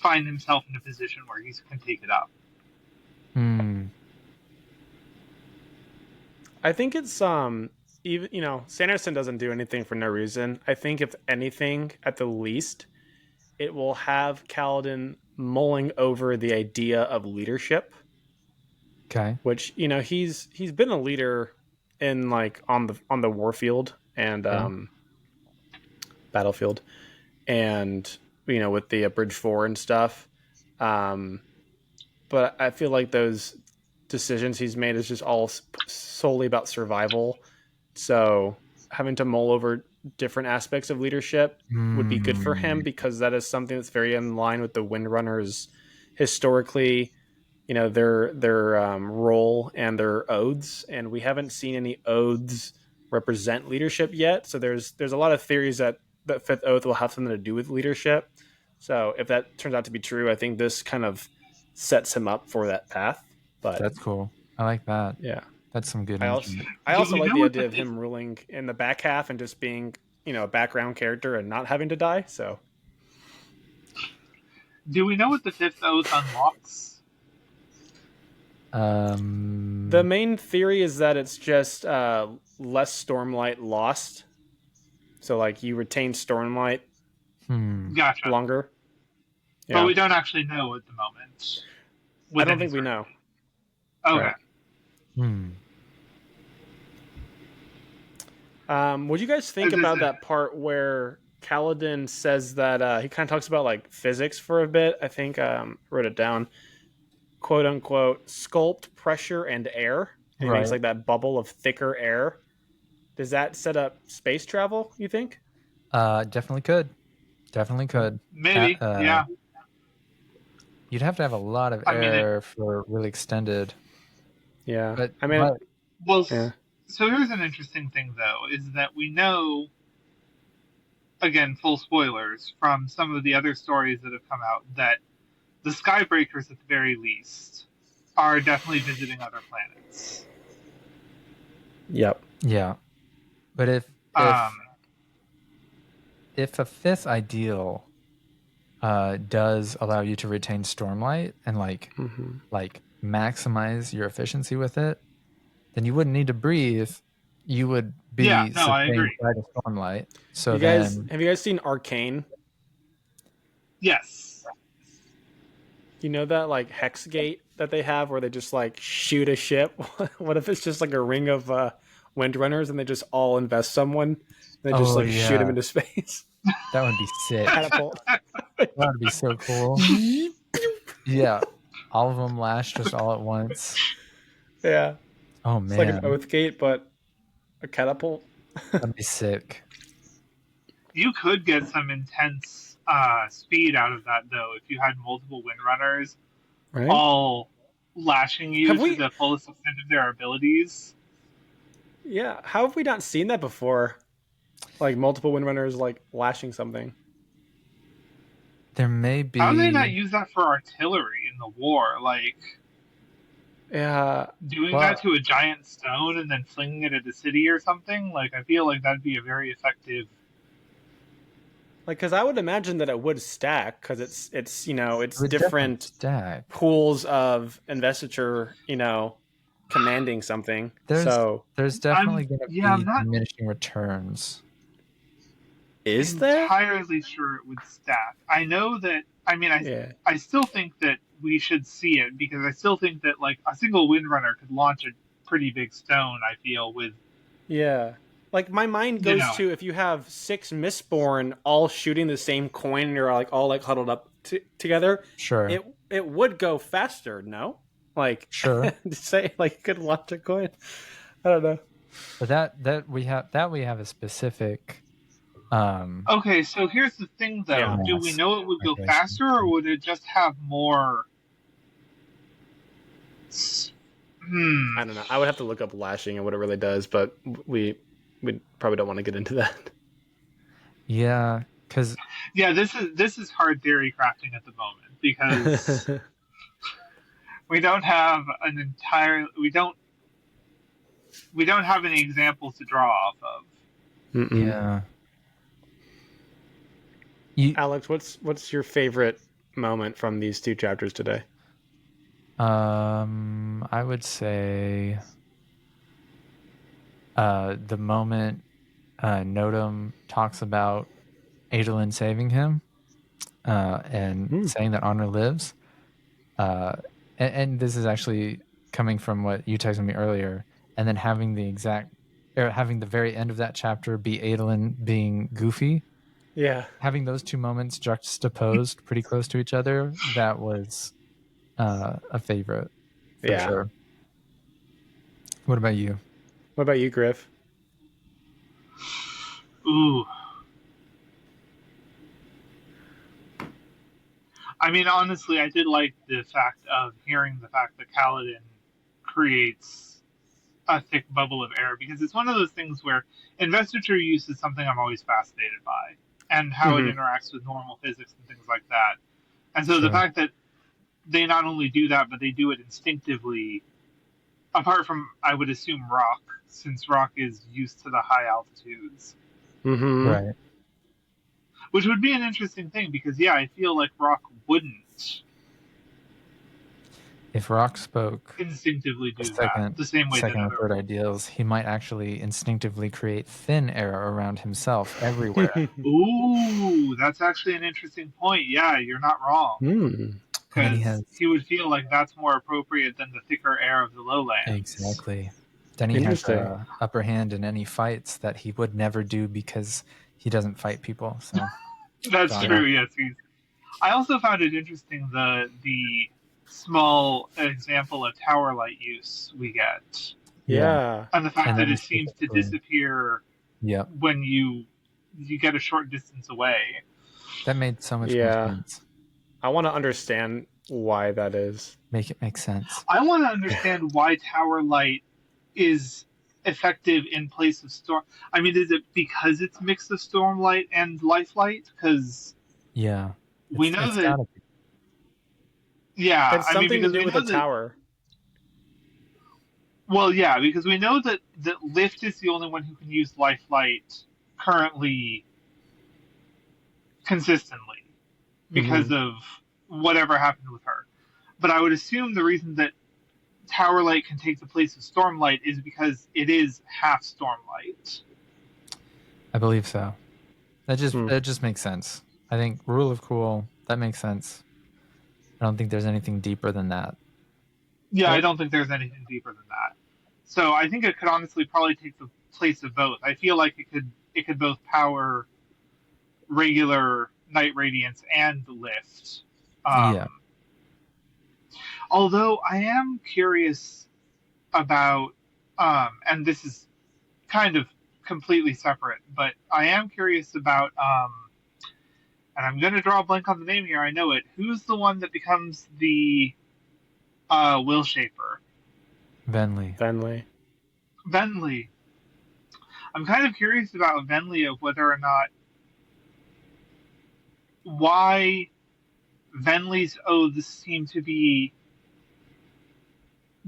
find himself in a position where he can take it up. I think it's even Sanderson doesn't do anything for no reason. I think if anything, at the least, it will have Kaladin mulling over the idea of leadership. Okay. Which he's been a leader in like on the warfield and battlefield, and with the Bridge 4 and stuff. But I feel like those decisions he's made is just all solely about survival. So having to mull over different aspects of leadership would be good for him, because that is something that's very in line with the Windrunners historically, their role and their oaths, and we haven't seen any oaths represent leadership yet. So there's a lot of theories that Fifth Oath will have something to do with leadership. So if that turns out to be true, I think this kind of sets him up for that path. But that's cool. I like that. Yeah, that's some good. I also like the idea of him ruling in the back half and just being a background character and not having to die. So, do we know what the Fifth Oath unlocks? The main theory is that it's just less Stormlight lost. So, like, you retain Stormlight Gotcha. longer. Yeah. But we don't actually know at the moment. I don't think we know. Okay. What do you guys think about that part where Kaladin says that he kind of talks about like physics for a bit? I think wrote it down. "Quote unquote, sculpt pressure and air." And right. It's like that bubble of thicker air. Does that set up space travel, you think? Definitely could. Maybe, yeah. You'd have to have a lot of air for really extended. Yeah. But so here's an interesting thing, though, is that we know, again, full spoilers, from some of the other stories that have come out, that the Skybreakers, at the very least, are definitely visiting other planets. Yep. Yeah. But if a fifth ideal does allow you to retain Stormlight and like maximize your efficiency with it, then you wouldn't need to breathe. You would be I agree. By the Stormlight. So have you guys seen Arcane? Yes. You know that like hex gate that they have where they just like shoot a ship? What if it's just like a ring of Windrunners and they just all invest someone and they just shoot him into space? That would be sick. Catapult. That would be so cool. Yeah. All of them lash just all at once. Yeah. Oh, man. It's like an oath gate, but a catapult. That'd be sick. You could get some intense speed out of that, though, if you had multiple Windrunners all lashing you to the fullest extent of their abilities. Yeah. How have we not seen that before? Like multiple Windrunners like lashing something. There may be. How do they not use that for artillery in the war? Like, doing that to a giant stone and then flinging it at a city or something? Like, I feel like that'd be a very effective. Like, because I would imagine that it would stack, because it's different pools of investiture, commanding something. There's definitely going to be diminishing returns. Is there? I'm entirely sure it would stack. I know that. I still think that we should see it, because I still think that like a single Windrunner could launch a pretty big stone. I feel with. Yeah. Like my mind goes to if you have 6 Mistborn all shooting the same coin and you're like all like huddled up together. Sure. It would go faster, no? Like sure. To say like you could launch a coin. I don't know. But that we have a specific. Okay, so here's the thing, though. Yeah. Do we know it would go faster, or would it just have more? I don't know. I would have to look up lashing and what it really does, but we probably don't want to get into that. Yeah, because this is hard theory crafting at the moment, because we don't have we don't have any examples to draw off of. Mm-mm. Yeah. Alex, what's your favorite moment from these 2 chapters today? I would say the moment Notum talks about Adolin saving him and saying that honor lives. And this is actually coming from what you texted me earlier, and then having having the very end of that chapter be Adolin being Goofy. Yeah. Having those 2 moments juxtaposed pretty close to each other, that was a favorite for sure. What about you? What about you, Griff? Ooh. I mean, honestly, I did like the fact of hearing the fact that Kaladin creates a thick bubble of air, because it's one of those things where investiture use is something I'm always fascinated by, and how it interacts with normal physics and things like that. And so the fact that they not only do that, but they do it instinctively, apart from, I would assume, rock, since rock is used to the high altitudes. Right. Which would be an interesting thing, because, yeah, I feel like rock wouldn't. If rock spoke instinctively do that the same way second that or third ideals, he might actually instinctively create thin air around himself everywhere. Ooh, that's actually an interesting point. Yeah, you're not wrong. Because he would feel like that's more appropriate than the thicker air of the lowlands. Exactly. Then he has the upper hand in any fights that he would never do because he doesn't fight people. So that's true. Yes, I also found it interesting the small example of tower light use we get. Yeah. And the fact that it seems to disappear when you get a short distance away. That made so much more sense. I want to understand why that is. Make it make sense. I want to understand why tower light is effective in place of storm. I mean, is it because it's mixed of stormlight and lifelight? Because we know that. Yeah, it's something to do with the tower. Well, yeah, because we know that Lift is the only one who can use Lifelight currently consistently because of whatever happened with her. But I would assume the reason that Tower Light can take the place of Stormlight is because it is half Stormlight. I believe so. That just makes sense. I think rule of cool, that makes sense. I don't think there's anything deeper than that. Yeah, I don't think there's anything deeper than that. So I think it could honestly probably take the place of both. I feel like it could both power regular Night Radiance and Lift. Although I am curious about, and this is kind of completely separate, but I am curious about, and I'm going to draw a blank on the name here, I know it. Who's the one that becomes the Will Shaper? Venli. I'm kind of curious about Venli, of whether or not why Venli's oaths seem to be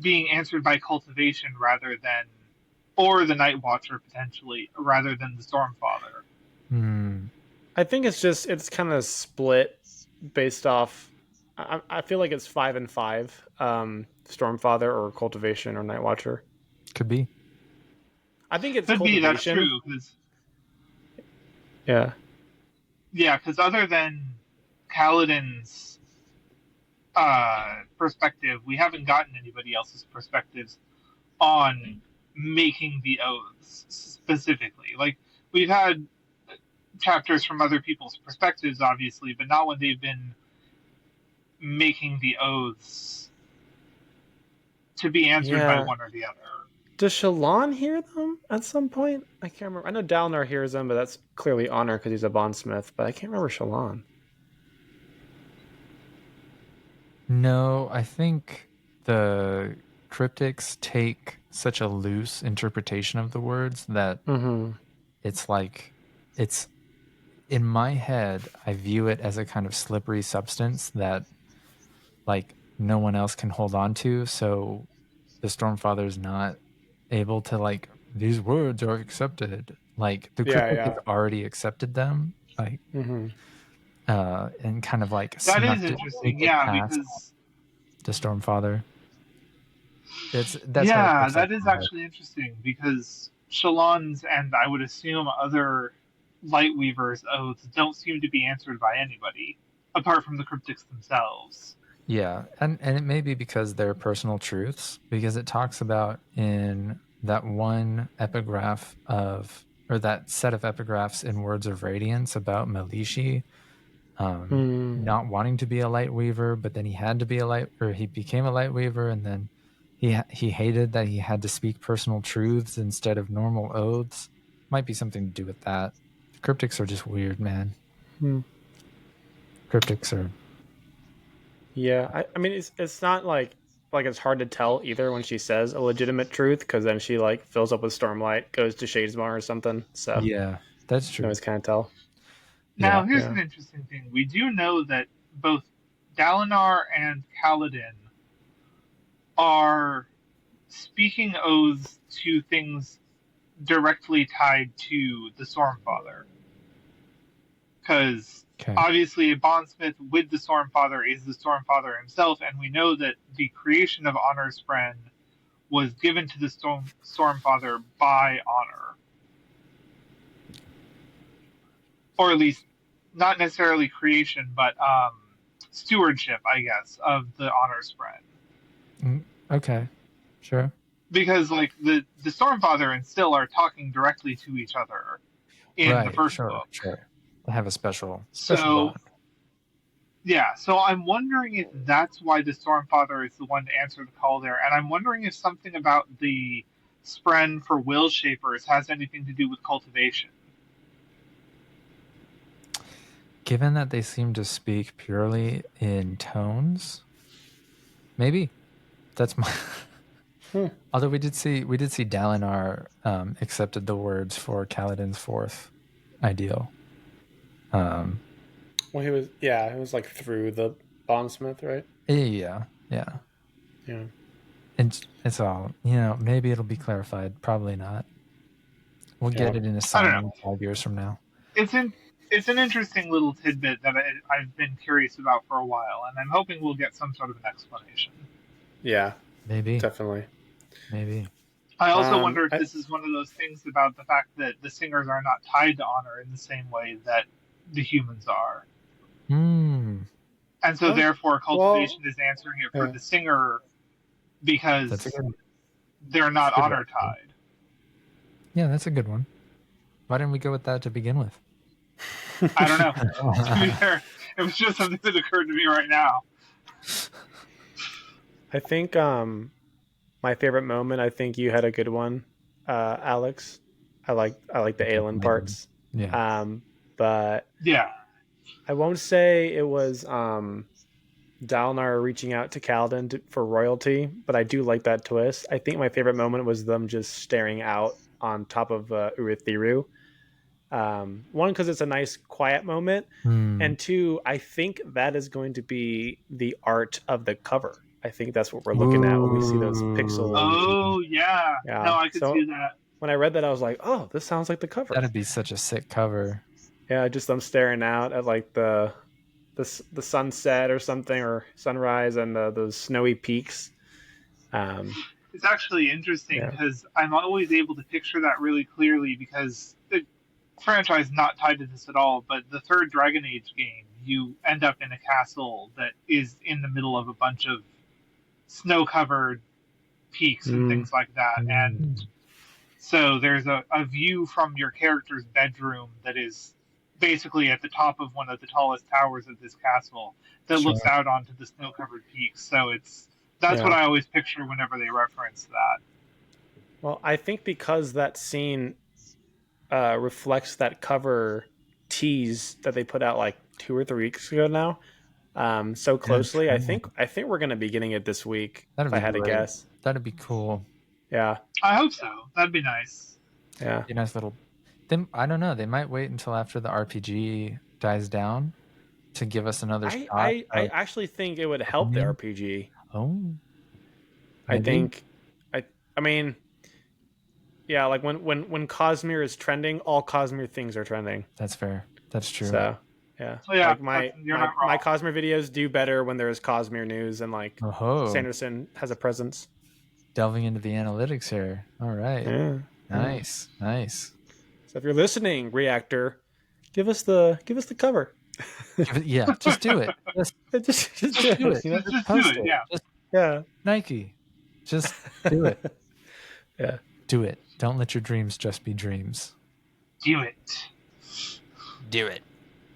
being answered by cultivation rather than, or the Night Watcher potentially, rather than the Stormfather. I think it's kind of split based off. I feel like it's 5 and 5. Stormfather or cultivation or Night Watcher. Could be. I think it's could cultivation. Be, that's true. Yeah, because other than Kaladin's perspective, we haven't gotten anybody else's perspectives on making the oaths specifically. Like, we've had chapters from other people's perspectives, obviously, but not when they've been making the oaths to be answered by one or the other. Does Shallan hear them at some point? I can't remember. I know Dalinar hears them, but that's clearly Honor because he's a bondsmith, but I can't remember Shallan. No, I think the cryptics take such a loose interpretation of the words that it's like, it's, in my head, I view it as a kind of slippery substance that, like, no one else can hold on to, so the Stormfather's not able to, like, these words are accepted. Like, the cryptic has already accepted them. Like, and kind of like That is snuck it interesting, yeah, past because the Stormfather. That's what it yeah, looks like that is in my head. actually interesting because Shallan's and I would assume other Lightweavers' oaths don't seem to be answered by anybody apart from the cryptics themselves. Yeah, and it may be because they're personal truths, because it talks about in that one epigraph of, or that set of epigraphs in Words of Radiance about Melishi not wanting to be a light weaver, but then he had to be a light, or he became a light weaver, and then he hated that he had to speak personal truths instead of normal oaths. Might be something to do with that. Cryptics are just weird, man. Cryptics are. Yeah, I mean, it's not like it's hard to tell either when she says a legitimate truth, because then she like fills up with Stormlight, goes to Shadesmar or something. So Yeah, that's you true. always kind of tell. Now, Yeah. here's Yeah. an interesting thing. We do know that both Dalinar and Kaladin are speaking oaths to things directly tied to the Stormfather. Because Okay. obviously a bondsmith with the Stormfather is the Stormfather himself, and we know that the creation of Honor's friend was given to the Stormfather by Honor. Or at least, not necessarily creation, but stewardship, I guess, of the Honor's friend. Okay. Sure. Because like the Stormfather and Still are talking directly to each other in the first book. Sure. They have a special So bond. yeah, so I'm wondering if that's why the Stormfather is the one to answer the call there, and I'm wondering if something about the Spren for Will Shapers has anything to do with cultivation. Given that they seem to speak purely in tones, maybe that's my. Although we did see Dalinar accepted the words for Kaladin's fourth ideal. Well, it was like through the bondsmith, right? Yeah. And it's all, maybe it'll be clarified. Probably not. We'll get it in a I don't song know. 5 years from now. It's an interesting little tidbit that I've been curious about for a while, and I'm hoping we'll get some sort of an explanation. Yeah, Maybe. definitely. Maybe. I also wonder if this is one of those things about the fact that the singers are not tied to Honor in the same way that the humans are. And so therefore cultivation is answering it for the singer because they're not Honor tied. Yeah, that's a good one. Why didn't we go with that to begin with? I don't know. To be fair, it was just something that occurred to me right now. I think my favorite moment, I think you had a good one, Alex. I like the Aelin parts. Yeah. But yeah, I won't say it was Dalinar reaching out to Kaladin for royalty, but I do like that twist. I think my favorite moment was them just staring out on top of Urithiru. One, because it's a nice quiet moment, and two, I think that is going to be the art of the cover. I think that's what we're looking at when we see those pixels. Oh yeah. No, I could see that. When I read that, I was like, "Oh, this sounds like the cover." That'd be such a sick cover. Yeah, just them staring out at like the sunset or something, or sunrise, and those snowy peaks. It's actually interesting because I'm always able to picture that really clearly because the franchise is not tied to this at all, but the third Dragon Age game, you end up in a castle that is in the middle of a bunch of snow-covered peaks and things like that. And so there's a view from your character's bedroom that is basically at the top of one of the tallest towers of this castle that looks out onto the snow-covered peaks. So that's what I always picture whenever they reference that. Well, I think because that scene reflects that cover tease that they put out like 2 or 3 weeks ago now, so closely. I think we're going to be getting it this week. If I had to guess, that'd be cool. Yeah, I hope so. That'd be nice. Yeah, be a nice little. I don't know. They might wait until after the RPG dies down to give us another shot. I actually think it would help the RPG. Oh, I think, I mean, yeah, like when Cosmere is trending, all Cosmere things are trending. That's fair. That's true. So, Yeah. Oh, yeah, Like my you're not wrong. my Cosmere videos do better when there's Cosmere news and like Oh, Sanderson has a presence. delving into the analytics here. All right. Yeah. Nice. Nice. So if you're listening, Reactor, give us the cover. Yeah, just do it. Just just do it. Just do Post it, yeah. Just Yeah. Nike. Just do it. Yeah. Do it. Don't let your dreams just be dreams. Do it. Do it.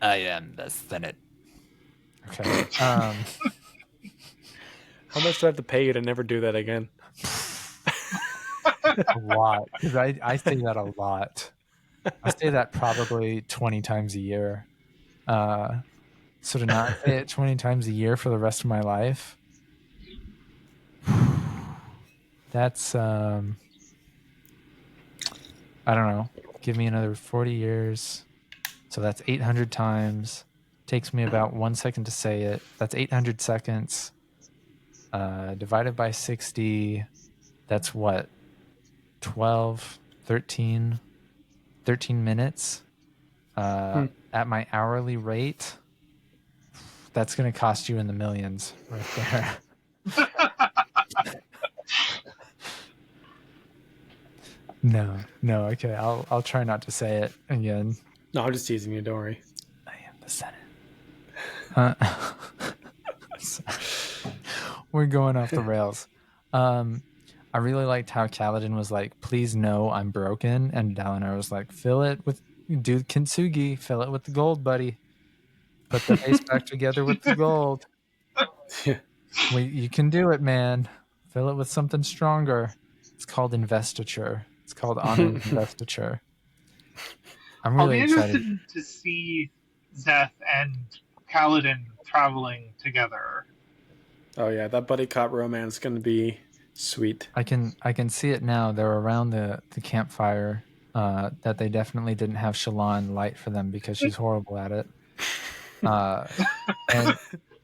I am the Senate. Okay. How much do I have to pay you to never do that again? A lot. Because I say that a lot. I say that probably 20 times a year. So to not say it 20 times a year for the rest of my life, that's I don't know. Give me another 40 years. So that's 800 times. Takes me about 1 second to say it. That's 800 seconds. Divided by 60. That's what? 12, 13 minutes. At my hourly rate, that's going to cost you in the millions right there. No. Okay, I'll try not to say it again. No, I'm just teasing you. Don't worry. I am the Senate. We're going off the rails. I really liked how Kaladin was like, "Please no, I'm broken," and Dalinar was like, "Fill it with, do Kintsugi, fill it with the gold, buddy. Put the face back together with the gold. You can do it, man. Fill it with something stronger. It's called investiture. It's called honored investiture." I'm I'll really be excited. interested to see Zeth and Kaladin traveling together. Oh yeah, that buddy cop romance is gonna be sweet. I can see it now. They're around the campfire. That they definitely didn't have Shallan light for them because she's horrible at it.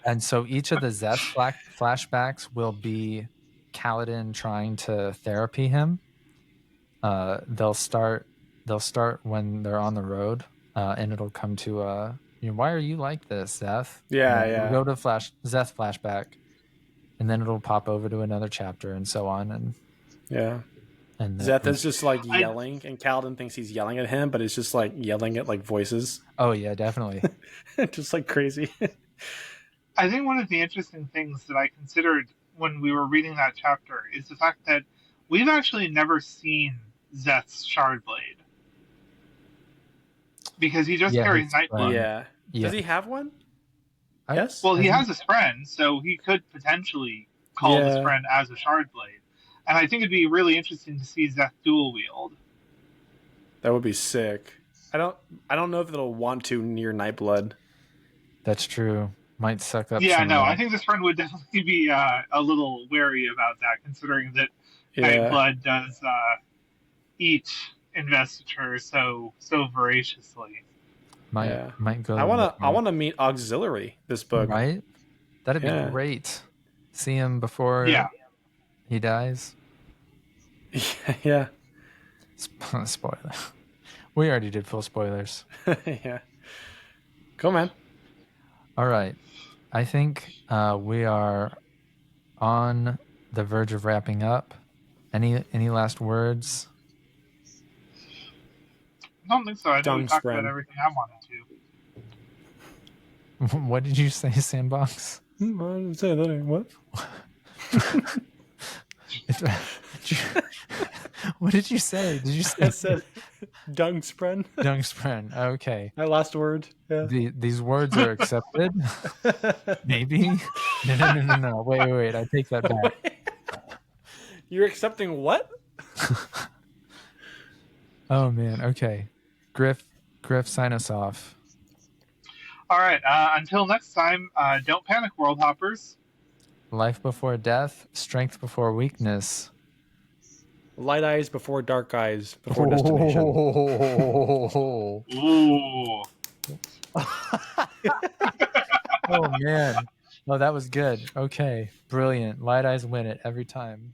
And so each of the Zeth flashbacks will be Kaladin trying to therapy him. They'll start when they're on the road, and it'll come to why are you like this, Zeth? Yeah. We'll go to Zeth flashback, and then it'll pop over to another chapter, and so on. And yeah. And Zeth is just like yelling, and Kaladin thinks he's yelling at him, but it's just like yelling at like voices. Oh yeah, definitely. Just like crazy. I think one of the interesting things that I considered when we were reading that chapter is the fact that we've actually never seen Zeth's shard blade. Because he just carries Nightblood. Yeah. Does he have one? Yes. Well, he has his friend, so he could potentially call his friend as a shard blade. And I think it'd be really interesting to see Zeth dual wield. That would be sick. I don't know if it'll want to near Nightblood. That's true. Might suck up. Yeah, no, I think this friend would definitely be a little wary about that, considering that Nightblood does eat investiture so voraciously. Might go. I want to meet Auxiliary this book. Right? That'd be great. See him before he dies. Yeah. Spoiler. We already did full spoilers. Yeah. Cool, man. All right. I think we are on the verge of wrapping up. Any last words? I don't think so. I think we talked about everything I wanted to. What did you say, Sandbox? I didn't say that. What? What did you say? Did you say? I said Dungspren. Dungspren. Okay. My last word. Yeah. These words are accepted. Maybe. No. Wait. I take that back. You're accepting what? Oh man. Okay. Griff, sign us off. All right. Until next time, don't panic, world hoppers. Life before death, strength before weakness. Light eyes before dark eyes before destination. Ooh. Oh man. Oh, that was good. Okay. Brilliant. Light eyes win it every time.